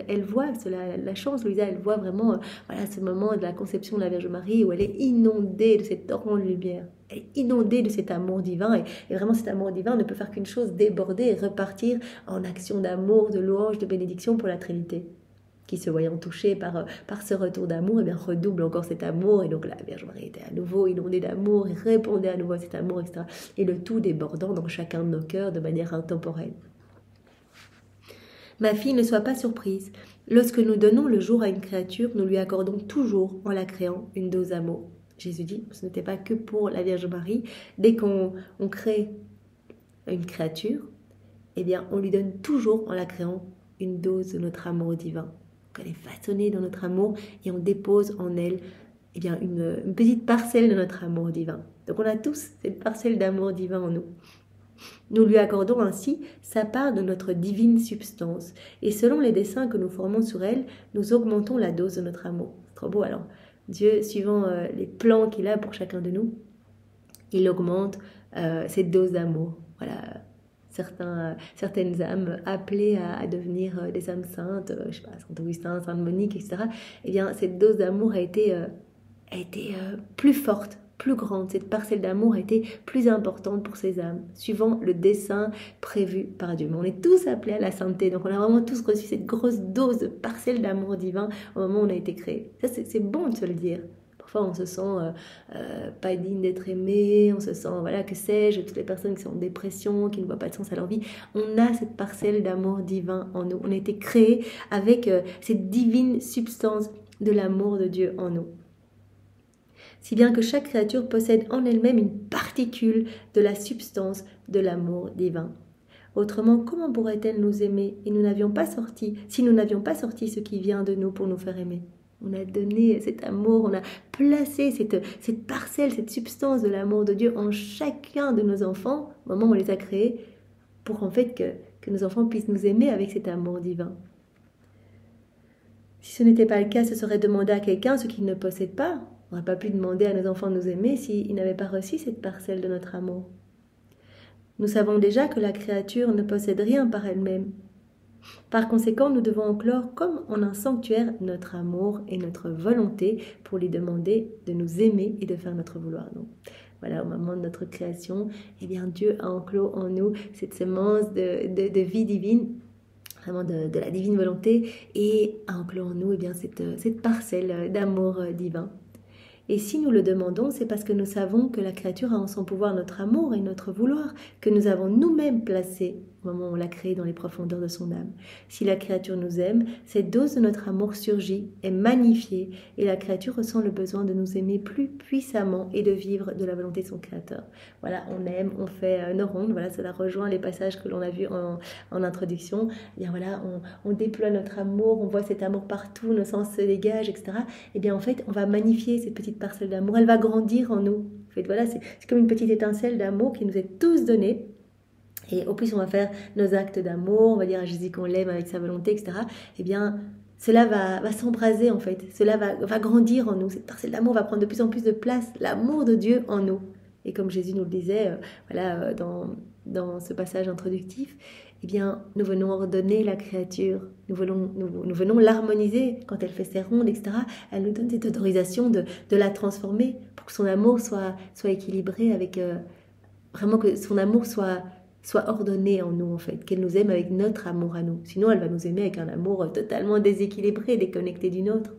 Elle voit cela, la chance, Louisa, elle voit vraiment ce moment de la conception de la Vierge Marie où elle est inondée de cet torrent de lumière. Elle est inondée de cet amour divin et vraiment cet amour divin ne peut faire qu'une chose, déborder et repartir en action d'amour, de louange, de bénédiction pour la Trinité, qui se voyant touchée par ce retour d'amour, redouble encore cet amour. Et donc la Vierge Marie était à nouveau inondée d'amour et répondait à nouveau à cet amour, etc. Et le tout débordant dans chacun de nos cœurs de manière intemporelle. Ma fille, ne sois pas surprise. Lorsque nous donnons le jour à une créature, nous lui accordons toujours, en la créant, une dose d'amour. Jésus dit, ce n'était pas que pour la Vierge Marie. Dès qu'on crée une créature, on lui donne toujours, en la créant, une dose de notre amour divin. Elle est façonnée dans notre amour et on dépose en elle eh bien, une petite parcelle de notre amour divin. Donc on a tous cette parcelle d'amour divin en nous. Nous lui accordons ainsi sa part de notre divine substance. Et selon les desseins que nous formons sur elle, nous augmentons la dose de notre amour. C'est trop beau alors. Dieu, suivant les plans qu'il a pour chacun de nous, il augmente cette dose d'amour. Voilà. Certaines âmes appelées à devenir des âmes saintes, je sais pas, Saint Augustin, Sainte Monique, etc. Eh bien, cette dose d'amour a été plus forte, plus grande. Cette parcelle d'amour a été plus importante pour ces âmes, suivant le dessein prévu par Dieu. Mais on est tous appelés à la sainteté, donc on a vraiment tous reçu cette grosse dose de parcelle d'amour divin au moment où on a été créé. Ça, c'est bon de se le dire. Parfois, on se sent pas digne d'être aimé, on se sent, voilà, que sais-je, toutes les personnes qui sont en dépression, qui ne voient pas de sens à leur vie. On a cette parcelle d'amour divin en nous. On a été créé avec cette divine substance de l'amour de Dieu en nous. Si bien que chaque créature possède en elle-même une particule de la substance de l'amour divin. Autrement, comment pourrait-elle nous aimer si nous n'avions pas sorti ce qui vient de nous pour nous faire aimer? On a donné cet amour, on a placé cette parcelle, cette substance de l'amour de Dieu en chacun de nos enfants, au moment où on les a créés, pour en fait que nos enfants puissent nous aimer avec cet amour divin. Si ce n'était pas le cas, ce serait demander à quelqu'un ce qu'il ne possède pas. On n'aurait pas pu demander à nos enfants de nous aimer s'ils n'avaient pas reçu cette parcelle de notre amour. Nous savons déjà que la créature ne possède rien par elle-même. Par conséquent, nous devons enclore comme en un sanctuaire notre amour et notre volonté pour lui demander de nous aimer et de faire notre vouloir. Donc, voilà, au moment de notre création, eh bien, Dieu a enclos en nous cette semence de vie divine, vraiment de la divine volonté, et a enclos en nous eh bien, cette parcelle d'amour divin. Et si nous le demandons, c'est parce que nous savons que la créature a en son pouvoir notre amour et notre vouloir, que nous avons nous-mêmes placé au moment où on l'a créé dans les profondeurs de son âme. Si la créature nous aime, cette dose de notre amour surgit, est magnifiée, et la créature ressent le besoin de nous aimer plus puissamment et de vivre de la volonté de son créateur. Voilà, on aime, on fait nos rondes, voilà, cela rejoint les passages que l'on a vus en introduction. Et bien voilà, on déploie notre amour, on voit cet amour partout, nos sens se dégagent, etc. Et bien en fait, on va magnifier cette petite parcelle d'amour, elle va grandir en nous. En fait, voilà, c'est comme une petite étincelle d'amour qui nous est tous donnée. Et au plus on va faire nos actes d'amour, on va dire à Jésus qu'on l'aime avec sa volonté, etc. Eh bien, cela va s'embraser en fait. Cela va grandir en nous. Cette parcelle d'amour va prendre de plus en plus de place. L'amour de Dieu en nous. Et comme Jésus nous le disait, dans ce passage introductif, eh bien, nous venons ordonner la créature. Nous venons l'harmoniser quand elle fait ses rondes, etc. Elle nous donne cette autorisation de la transformer pour que son amour soit équilibré avec... vraiment que son amour soit ordonnée en nous en fait, qu'elle nous aime avec notre amour à nous. Sinon, elle va nous aimer avec un amour totalement déséquilibré, déconnecté d'une autre.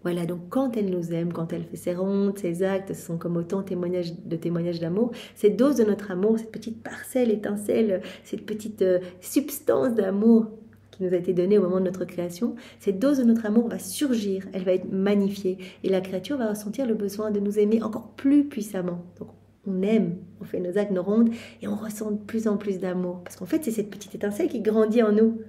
Voilà, donc quand elle nous aime, quand elle fait ses rondes, ses actes, ce sont comme autant de témoignages d'amour. Cette dose de notre amour, cette petite parcelle, étincelle, cette petite substance d'amour qui nous a été donnée au moment de notre création, cette dose de notre amour va surgir, elle va être magnifiée et la créature va ressentir le besoin de nous aimer encore plus puissamment. Donc, on aime, on fait nos actes, nos rondes, et on ressent de plus en plus d'amour. Parce qu'en fait, c'est cette petite étincelle qui grandit en nous.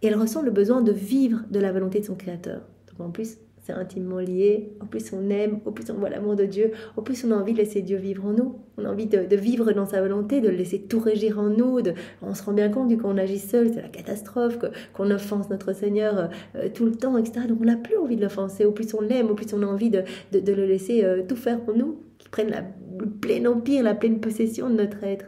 Et elle ressent le besoin de vivre de la volonté de son Créateur. Donc en plus, c'est intimement lié. En plus, on aime, au plus on voit l'amour de Dieu, au plus on a envie de laisser Dieu vivre en nous. On a envie de vivre dans sa volonté, de le laisser tout régir en nous. On se rend bien compte du coup on agit seul, c'est la catastrophe, qu'on offense notre Seigneur tout le temps, etc. Donc on n'a plus envie de l'offenser. Au plus on l'aime, au plus on a envie de le laisser tout faire pour nous. Qui prennent le plein empire, la pleine possession de notre être.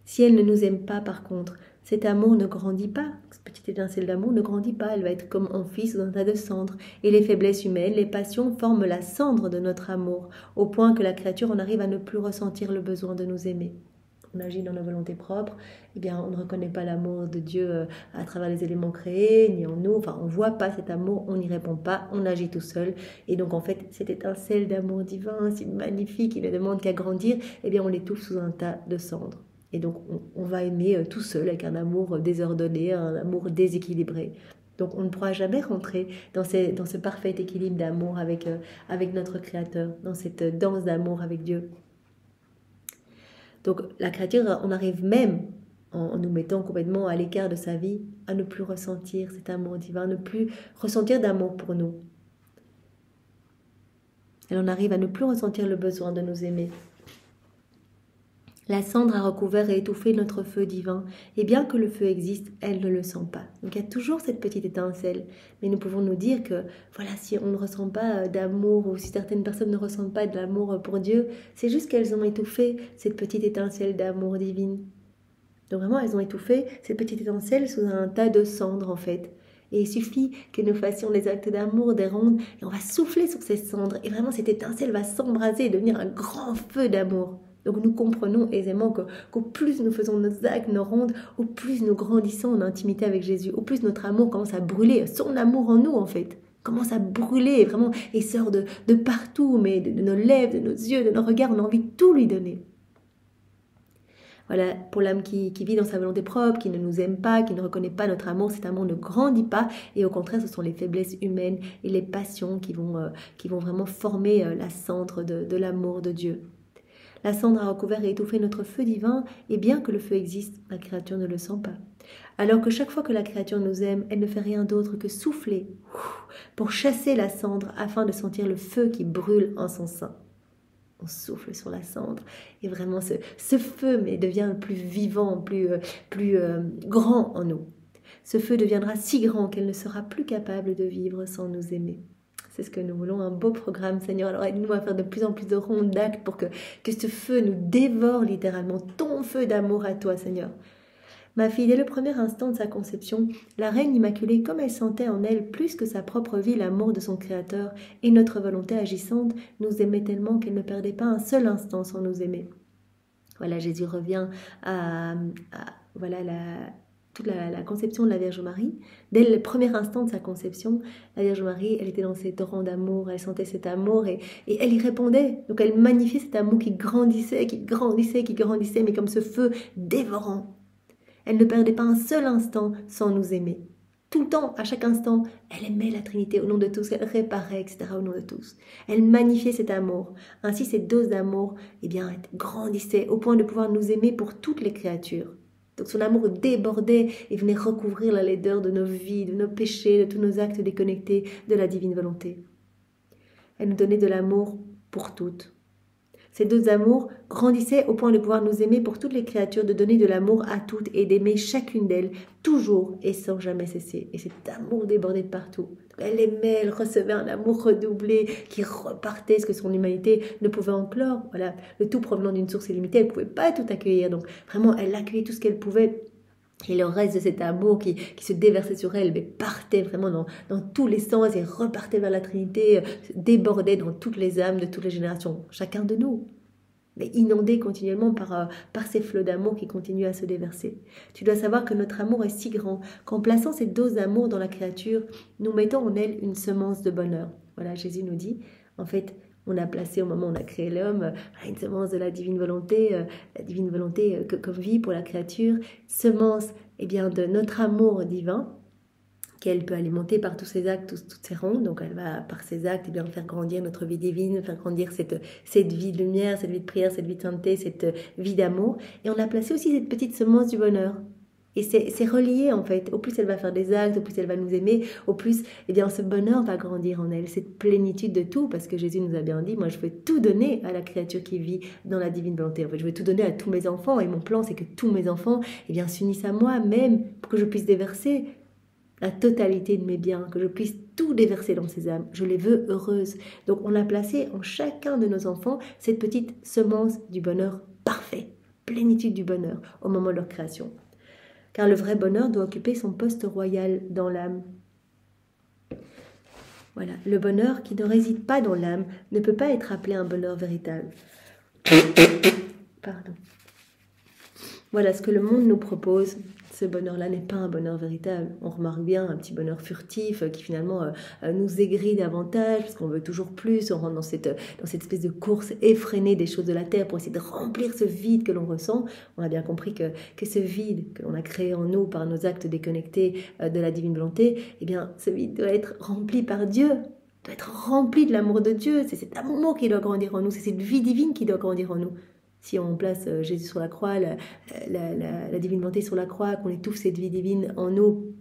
Si elle ne nous aime pas, par contre, cet amour ne grandit pas. Cette petite étincelle d'amour ne grandit pas. Elle va être comme en fils dans un tas de cendres. Et les faiblesses humaines, les passions forment la cendre de notre amour, au point que la créature en arrive à ne plus ressentir le besoin de nous aimer. On agit dans nos volontés propres, eh bien, on ne reconnaît pas l'amour de Dieu à travers les éléments créés, ni en nous. Enfin, on ne voit pas cet amour, on n'y répond pas, on agit tout seul. Et donc, en fait, cette étincelle d'amour divin, si magnifique, qui ne demande qu'à grandir, eh bien, on l'étouffe sous un tas de cendres. Et donc, on va aimer tout seul, avec un amour désordonné, un amour déséquilibré. Donc, on ne pourra jamais rentrer dans ce parfait équilibre d'amour avec notre Créateur, dans cette danse d'amour avec Dieu. Donc la créature, on arrive même en nous mettant complètement à l'écart de sa vie, à ne plus ressentir cet amour divin, à ne plus ressentir d'amour pour nous. Elle en arrive à ne plus ressentir le besoin de nous aimer. La cendre a recouvert et étouffé notre feu divin, et bien que le feu existe, elle ne le sent pas. Donc il y a toujours cette petite étincelle, mais nous pouvons nous dire que voilà, si on ne ressent pas d'amour, ou si certaines personnes ne ressentent pas de l'amour pour Dieu, c'est juste qu'elles ont étouffé cette petite étincelle d'amour divine. Donc vraiment, elles ont étouffé cette petite étincelle sous un tas de cendres en fait. Et il suffit que nous fassions des actes d'amour, des rondes, et on va souffler sur ces cendres, et vraiment cette étincelle va s'embraser et devenir un grand feu d'amour. Donc nous comprenons aisément qu'au plus nous faisons nos actes, nos rondes, au plus nous grandissons en intimité avec Jésus, au plus notre amour commence à brûler, son amour en nous en fait, commence à brûler vraiment et sort de partout, mais de nos lèvres, de nos yeux, de nos regards, on a envie de tout lui donner. Voilà, pour l'âme qui vit dans sa volonté propre, qui ne nous aime pas, qui ne reconnaît pas notre amour, cet amour ne grandit pas et au contraire ce sont les faiblesses humaines et les passions qui vont vraiment former la cendre de l'amour de Dieu. La cendre a recouvert et étouffé notre feu divin, et bien que le feu existe, la créature ne le sent pas. Alors que chaque fois que la créature nous aime, elle ne fait rien d'autre que souffler pour chasser la cendre afin de sentir le feu qui brûle en son sein. On souffle sur la cendre, et vraiment ce feu devient plus vivant, plus grand en nous. Ce feu deviendra si grand qu'elle ne sera plus capable de vivre sans nous aimer. C'est ce que nous voulons, un beau programme, Seigneur. Alors aide-nous à faire de plus en plus de rondes d'actes pour que ce feu nous dévore littéralement, ton feu d'amour à toi, Seigneur. Ma fille, dès le premier instant de sa conception, la Reine Immaculée, comme elle sentait en elle plus que sa propre vie l'amour de son Créateur et notre volonté agissante, nous aimait tellement qu'elle ne perdait pas un seul instant sans nous aimer. Voilà, Jésus revient à voilà toute la conception de la Vierge Marie. Dès le premier instant de sa conception, la Vierge Marie, elle était dans ces torrents d'amour, elle sentait cet amour et elle y répondait. Donc elle magnifiait cet amour qui grandissait, mais comme ce feu dévorant. Elle ne perdait pas un seul instant sans nous aimer. Tout le temps, à chaque instant, elle aimait la Trinité au nom de tous, elle réparait, etc. au nom de tous. Elle magnifiait cet amour. Ainsi, cette dose d'amour, grandissait au point de pouvoir nous aimer pour toutes les créatures. Donc son amour débordait et venait recouvrir la laideur de nos vies, de nos péchés, de tous nos actes déconnectés de la divine volonté. Elle nous donnait de l'amour pour toutes. Ces deux amours grandissaient au point de pouvoir nous aimer pour toutes les créatures, de donner de l'amour à toutes et d'aimer chacune d'elles, toujours et sans jamais cesser. Et cet amour débordait de partout. Elle aimait, elle recevait un amour redoublé qui repartait, ce que son humanité ne pouvait enclore. Voilà, le tout provenant d'une source illimitée, elle ne pouvait pas tout accueillir. Donc vraiment, elle accueillait tout ce qu'elle pouvait. Et le reste de cet amour qui se déversait sur elle, mais partait vraiment dans tous les sens et repartait vers la Trinité, débordait dans toutes les âmes de toutes les générations, chacun de nous, mais inondé continuellement par ces flots d'amour qui continuent à se déverser. Tu dois savoir que notre amour est si grand qu'en plaçant cette dose d'amour dans la créature, nous mettons en elle une semence de bonheur. Voilà, Jésus nous dit, en fait, on a placé au moment où on a créé l'homme une semence de la divine volonté comme vie pour la créature, semence de notre amour divin qu'elle peut alimenter par tous ses actes, toutes ses rondes. Donc elle va par ses actes faire grandir notre vie divine, faire grandir cette vie de lumière, cette vie de prière, cette vie de sainteté, cette vie d'amour. Et on a placé aussi cette petite semence du bonheur. Et c'est relié en fait. Au plus elle va faire des actes, au plus elle va nous aimer, au plus ce bonheur va grandir en elle, cette plénitude de tout, parce que Jésus nous a bien dit, moi je veux tout donner à la créature qui vit dans la divine volonté. En fait, je veux tout donner à tous mes enfants, et mon plan c'est que tous mes enfants s'unissent à moi même pour que je puisse déverser la totalité de mes biens, que je puisse tout déverser dans ces âmes. Je les veux heureuses. Donc on a placé en chacun de nos enfants cette petite semence du bonheur parfait, plénitude du bonheur au moment de leur création. Car le vrai bonheur doit occuper son poste royal dans l'âme. Voilà, le bonheur qui ne réside pas dans l'âme ne peut pas être appelé un bonheur véritable. Pardon. Voilà ce que le monde nous propose. Ce bonheur-là n'est pas un bonheur véritable. On remarque bien un petit bonheur furtif qui finalement nous aigrit davantage parce qu'on veut toujours plus. On rentre dans cette espèce de course effrénée des choses de la terre pour essayer de remplir ce vide que l'on ressent. On a bien compris que ce vide que l'on a créé en nous par nos actes déconnectés de la divine volonté, ce vide doit être rempli par Dieu, doit être rempli de l'amour de Dieu. C'est cet amour qui doit grandir en nous, c'est cette vie divine qui doit grandir en nous. Si on place Jésus sur la croix, la divine volonté sur la croix, qu'on étouffe cette vie divine en nous,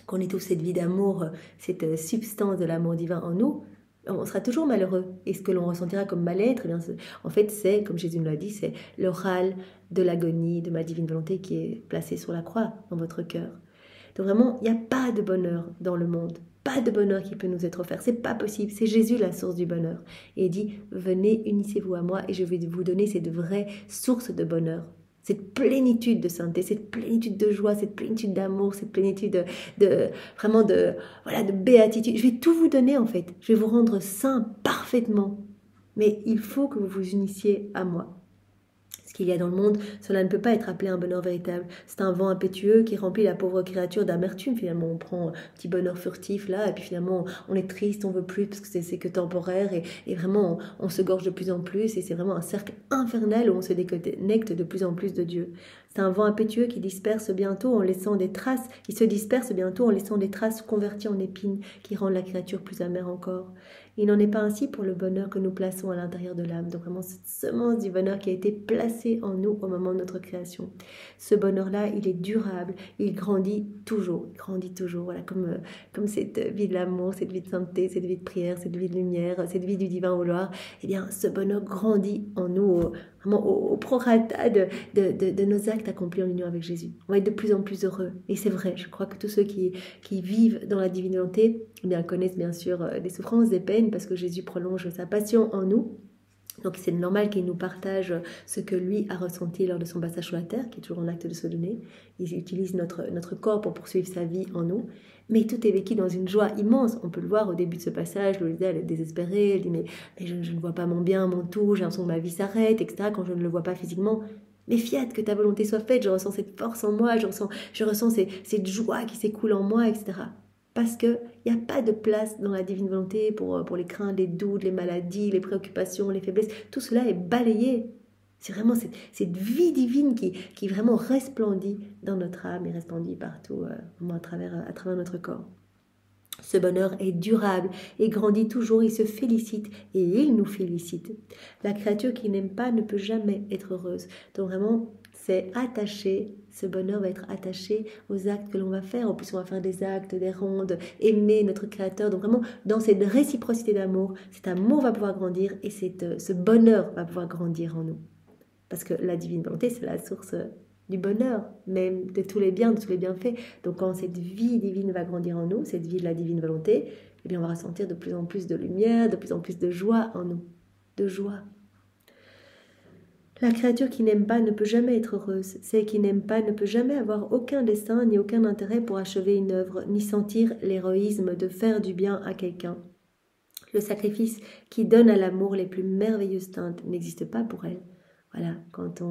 qu'on étouffe cette vie d'amour, cette substance de l'amour divin en nous, on sera toujours malheureux. Et ce que l'on ressentira comme mal-être, eh bien, en fait, c'est, comme Jésus nous l'a dit, c'est le râle de l'agonie de ma divine volonté qui est placée sur la croix dans votre cœur. Donc vraiment, il n'y a pas de bonheur dans le monde. Pas de bonheur qui peut nous être offert. C'est pas possible. C'est Jésus la source du bonheur. Et il dit, venez, unissez-vous à moi et je vais vous donner cette vraie source de bonheur. Cette plénitude de sainteté, cette plénitude de joie, cette plénitude d'amour, cette plénitude vraiment de béatitude. Je vais tout vous donner en fait. Je vais vous rendre saint parfaitement. Mais il faut que vous vous unissiez à moi. Ce qu'il y a dans le monde, cela ne peut pas être appelé un bonheur véritable. C'est un vent impétueux qui remplit la pauvre créature d'amertume. Finalement, on prend un petit bonheur furtif là, et puis finalement, on est triste, on veut plus, parce que c'est que temporaire, et vraiment, on se gorge de plus en plus, et c'est vraiment un cercle infernal où on se déconnecte de plus en plus de Dieu. C'est un vent impétueux qui disperse bientôt en laissant des traces, qui se disperse bientôt en laissant des traces converties en épines, qui rendent la créature plus amère encore. Il n'en est pas ainsi pour le bonheur que nous plaçons à l'intérieur de l'âme. Donc vraiment cette semence du bonheur qui a été placée en nous au moment de notre création. Ce bonheur-là, il est durable, il grandit toujours. Voilà, comme cette vie de l'amour, cette vie de sainteté, cette vie de prière, cette vie de lumière, cette vie du divin vouloir. Eh bien, ce bonheur grandit en nous, vraiment au prorata de nos actes accomplis en union avec Jésus. On va être de plus en plus heureux. Et c'est vrai, je crois que tous ceux qui vivent dans la divine volonté, eh bien, connaissent bien sûr des souffrances, des peines, parce que Jésus prolonge sa passion en nous. Donc c'est normal qu'il nous partage ce que lui a ressenti lors de son passage sur la terre, qui est toujours en acte de se donner. Il utilise notre corps pour poursuivre sa vie en nous. Mais tout est vécu dans une joie immense. On peut le voir au début de ce passage. Louisa, elle est désespérée. Elle dit mais je ne vois pas mon bien, mon tout. J'ai l'impression que ma vie s'arrête, etc. quand je ne le vois pas physiquement. Mais fiat, que ta volonté soit faite. Je ressens cette force en moi. Je ressens cette joie qui s'écoule en moi, etc. Parce qu'il n'y a pas de place dans la divine volonté pour les craintes, les doutes, les maladies, les préoccupations, les faiblesses. Tout cela est balayé. C'est vraiment cette vie divine qui vraiment resplendit dans notre âme et resplendit partout à travers notre corps. Ce bonheur est durable et grandit toujours, il se félicite et il nous félicite. La créature qui n'aime pas ne peut jamais être heureuse. Donc vraiment, c'est attaché, ce bonheur va être attaché aux actes que l'on va faire. En plus, on va faire des actes, des rondes, aimer notre Créateur. Donc vraiment, dans cette réciprocité d'amour, cet amour va pouvoir grandir et ce bonheur va pouvoir grandir en nous. Parce que la divine volonté, c'est la source du bonheur, même de tous les biens, de tous les bienfaits. Donc quand cette vie divine va grandir en nous, cette vie de la divine volonté, eh bien on va ressentir de plus en plus de lumière, de plus en plus de joie en nous. De joie. La créature qui n'aime pas ne peut jamais être heureuse. Celle qui n'aime pas ne peut jamais avoir aucun dessein ni aucun intérêt pour achever une œuvre, ni sentir l'héroïsme de faire du bien à quelqu'un. Le sacrifice qui donne à l'amour les plus merveilleuses teintes n'existe pas pour elle. Voilà, quand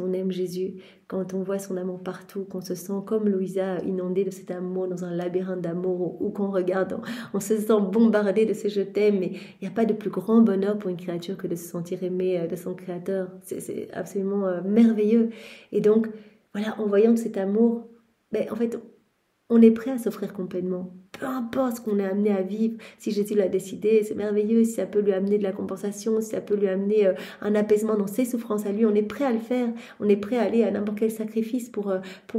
on aime Jésus, quand on voit son amour partout, qu'on se sent comme Louisa inondée de cet amour dans un labyrinthe d'amour, ou qu'on regarde, on se sent bombardé de ce je t'aime, mais il n'y a pas de plus grand bonheur pour une créature que de se sentir aimée de son Créateur. C'est absolument merveilleux. Et donc, voilà, en voyant cet amour, en fait, on est prêt à s'offrir complètement. Peu importe ce qu'on est amené à vivre, si Jésus l'a décidé, c'est merveilleux, si ça peut lui amener de la compensation, si ça peut lui amener un apaisement dans ses souffrances à lui, on est prêt à le faire. On est prêt à aller à n'importe quel sacrifice pour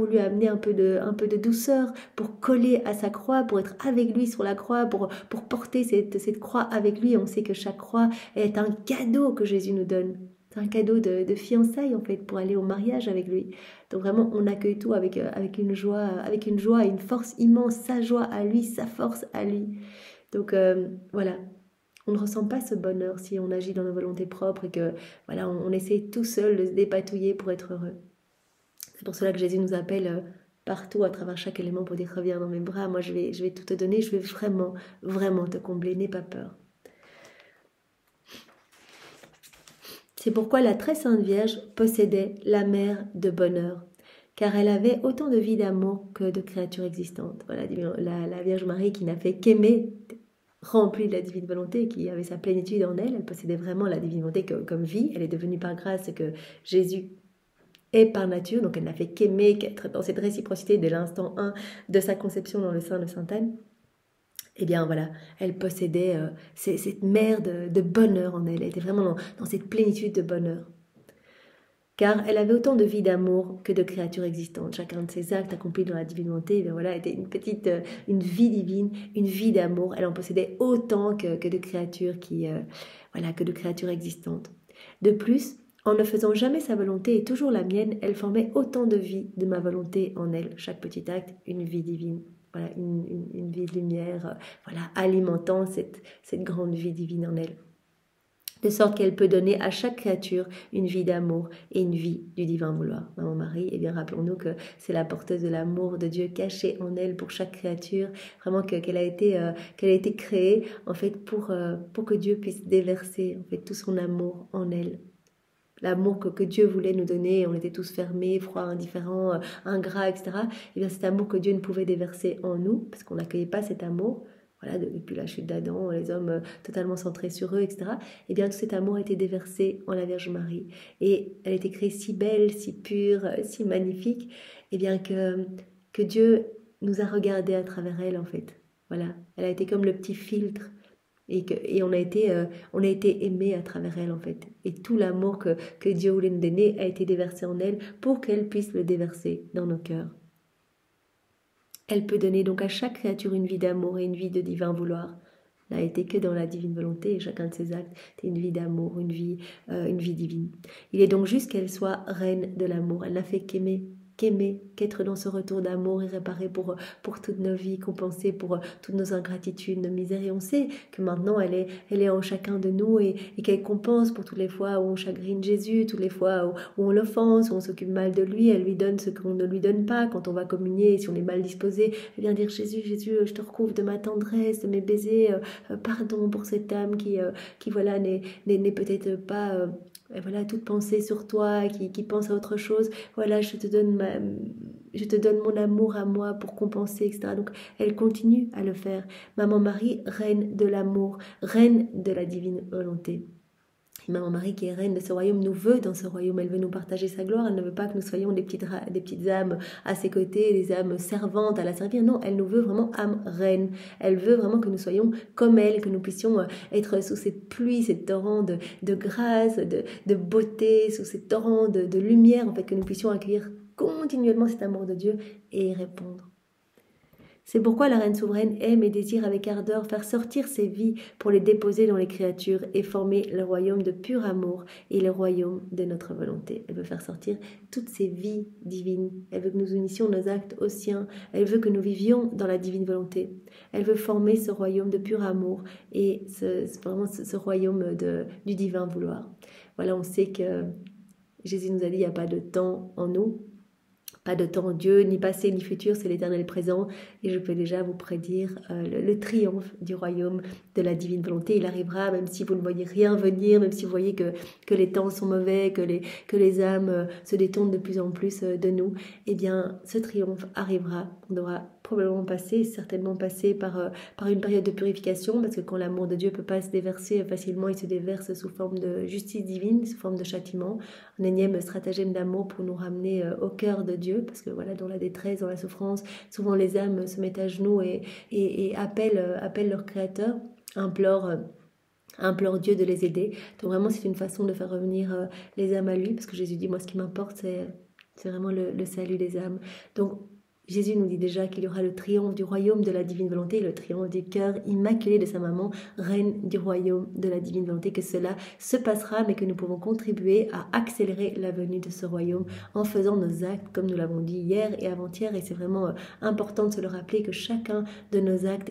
lui amener un peu de douceur, pour coller à sa croix, pour être avec lui sur la croix, pour porter cette croix avec lui. On sait que chaque croix est un cadeau que Jésus nous donne. C'est un cadeau de fiançailles en fait pour aller au mariage avec lui. Donc vraiment on accueille tout avec une joie et une force immense, sa joie à lui, sa force à lui. Donc voilà, on ne ressent pas ce bonheur si on agit dans nos volontés propres et que voilà on essaie tout seul de se dépatouiller pour être heureux. C'est pour cela que Jésus nous appelle partout à travers chaque élément pour dire reviens dans mes bras, moi je vais tout te donner, je vais vraiment, vraiment te combler, n'aie pas peur. C'est pourquoi la très sainte Vierge possédait la mer de bonheur, car elle avait autant de vie d'amour que de créatures existantes. Voilà, la Vierge Marie qui n'a fait qu'aimer, remplie de la divine volonté, qui avait sa plénitude en elle, elle possédait vraiment la divine volonté comme vie, elle est devenue par grâce ce que Jésus est par nature, donc elle n'a fait qu'aimer, qu'être dans cette réciprocité dès l'instant 1 de sa conception dans le sein de Sainte Anne. Eh bien voilà, elle possédait cette mer de bonheur en elle. Elle était vraiment dans cette plénitude de bonheur. car elle avait autant de vie d'amour que de créatures existantes. Chacun de ses actes accomplis dans la divine volonté, eh bien voilà, était une vie divine, une vie d'amour. Elle en possédait autant que de créatures que de créatures existantes. De plus, en ne faisant jamais sa volonté et toujours la mienne, elle formait autant de vie de ma volonté en elle. Chaque petit acte, une vie divine. Voilà, une vie de lumière, alimentant cette grande vie divine en elle. De sorte qu'elle peut donner à chaque créature une vie d'amour et une vie du divin vouloir. Maman Marie, eh bien rappelons-nous que c'est la porteuse de l'amour de Dieu caché en elle pour chaque créature, vraiment qu'elle a été créée en fait pour que Dieu puisse déverser en fait tout son amour en elle. L'amour que Dieu voulait nous donner, on était tous fermés, froids, indifférents, ingrats, etc. Et bien cet amour que Dieu ne pouvait déverser en nous, parce qu'on n'accueillait pas cet amour, voilà, depuis la chute d'Adam, les hommes totalement centrés sur eux, etc. Et bien tout cet amour a été déversé en la Vierge Marie. Et elle était créée si belle, si pure, si magnifique, et bien que Dieu nous a regardés à travers elle, en fait. Voilà, elle a été comme le petit filtre. Et on a été aimé à travers elle en fait. Et tout l'amour que Dieu voulait nous donner a été déversé en elle pour qu'elle puisse le déverser dans nos cœurs. Elle peut donner donc à chaque créature une vie d'amour et une vie de divin vouloir. N'a été que dans la divine volonté et chacun de ses actes est une vie d'amour, une vie divine. Il est donc juste qu'elle soit reine de l'amour. Elle n'a fait qu'aimer, qu'être dans ce retour d'amour irréparé pour toutes nos vies, compensé pour toutes nos ingratitudes, nos misères. Et on sait que maintenant elle est en chacun de nous et qu'elle compense pour toutes les fois où on chagrine Jésus, toutes les fois où on l'offense, où on s'occupe mal de lui. Elle lui donne ce qu'on ne lui donne pas quand on va communier. Si on est mal disposé, elle vient dire Jésus, je te recouvre de ma tendresse, de mes baisers, pardon pour cette âme qui voilà n'est peut-être pas toute pensée sur toi, qui pense à autre chose. Voilà, je te donne mon amour à moi pour compenser, etc. Donc, elle continue à le faire. Maman Marie, reine de l'amour, reine de la divine volonté. Et Maman Marie, qui est reine de ce royaume, nous veut dans ce royaume. Elle veut nous partager sa gloire. Elle ne veut pas que nous soyons des petites âmes à ses côtés, des âmes servantes à la servir. Non, elle nous veut vraiment âme reine. Elle veut vraiment que nous soyons comme elle, que nous puissions être sous cette pluie, ces torrents de grâce, de beauté, sous ces torrents de lumière, en fait, que nous puissions accueillir continuellement cet amour de Dieu et y répondre. C'est pourquoi la reine souveraine aime et désire avec ardeur faire sortir ses vies pour les déposer dans les créatures et former le royaume de pur amour et le royaume de notre volonté. Elle veut faire sortir toutes ces vies divines. Elle veut que nous unissions nos actes aux siens. Elle veut que nous vivions dans la divine volonté. Elle veut former ce royaume de pur amour et ce royaume du divin vouloir. Voilà, on sait que Jésus nous a dit il n'y a pas de temps en nous. Pas de temps en Dieu, ni passé, ni futur, c'est l'éternel présent. Et je peux déjà vous prédire le triomphe du royaume de la divine volonté. Il arrivera, même si vous ne voyez rien venir, même si vous voyez que les temps sont mauvais, que les âmes se détournent de plus en plus de nous. Eh bien, ce triomphe arrivera. On devra probablement certainement passer par une période de purification, parce que quand l'amour de Dieu ne peut pas se déverser facilement, il se déverse sous forme de justice divine, sous forme de châtiment. Un énième stratagème d'amour pour nous ramener au cœur de Dieu, parce que voilà, dans la détresse, dans la souffrance, souvent les âmes se mettent à genoux et appellent leur Créateur, implore Dieu de les aider. Donc vraiment, c'est une façon de faire revenir les âmes à lui, parce que Jésus dit, moi, ce qui m'importe, c'est vraiment le salut des âmes. Donc, Jésus nous dit déjà qu'il y aura le triomphe du royaume de la divine volonté, le triomphe du cœur immaculé de sa maman, reine du royaume de la divine volonté, que cela se passera, mais que nous pouvons contribuer à accélérer la venue de ce royaume en faisant nos actes, comme nous l'avons dit hier et avant-hier, et c'est vraiment important de se le rappeler que chacun de nos actes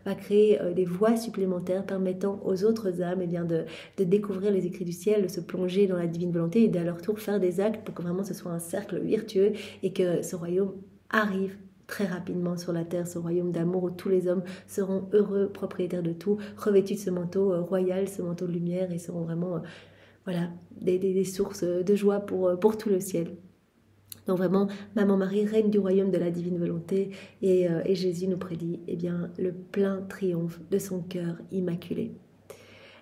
va créer des voies supplémentaires permettant aux autres âmes de découvrir les écrits du ciel, de se plonger dans la divine volonté et d'à leur tour faire des actes pour que vraiment ce soit un cercle vertueux et que ce royaume arrive très rapidement sur la terre, ce royaume d'amour où tous les hommes seront heureux, propriétaires de tout, revêtus de ce manteau royal, ce manteau de lumière, et seront vraiment des sources de joie pour tout le ciel. Donc vraiment, Maman Marie, reine du royaume de la divine volonté, et Jésus nous prédit le plein triomphe de son cœur immaculé.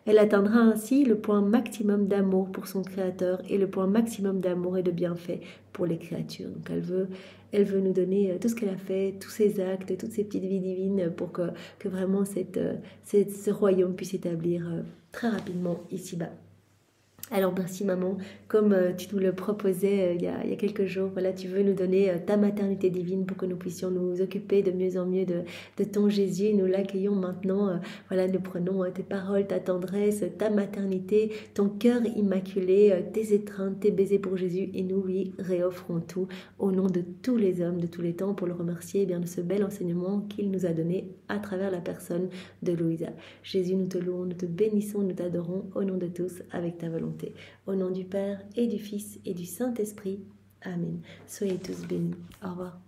Elle atteindra ainsi le point maximum d'amour pour son Créateur et le point maximum d'amour et de bienfait pour les créatures. Donc elle veut nous donner tout ce qu'elle a fait, tous ses actes, toutes ses petites vies divines pour que vraiment ce royaume puisse s'établir très rapidement ici-bas. Alors merci maman, comme tu nous le proposais il y a quelques jours, voilà, tu veux nous donner ta maternité divine pour que nous puissions nous occuper de mieux en mieux de ton Jésus. Nous l'accueillons maintenant, voilà, nous prenons tes paroles, ta tendresse, ta maternité, ton cœur immaculé, tes étreintes, tes baisers pour Jésus et nous lui réoffrons tout au nom de tous les hommes de tous les temps pour le remercier de ce bel enseignement qu'il nous a donné à travers la personne de Louisa. Jésus, nous te louons, nous te bénissons, nous t'adorons au nom de tous avec ta volonté. Au nom du Père et du Fils et du Saint-Esprit. Amen. Soyez tous bénis. Au revoir.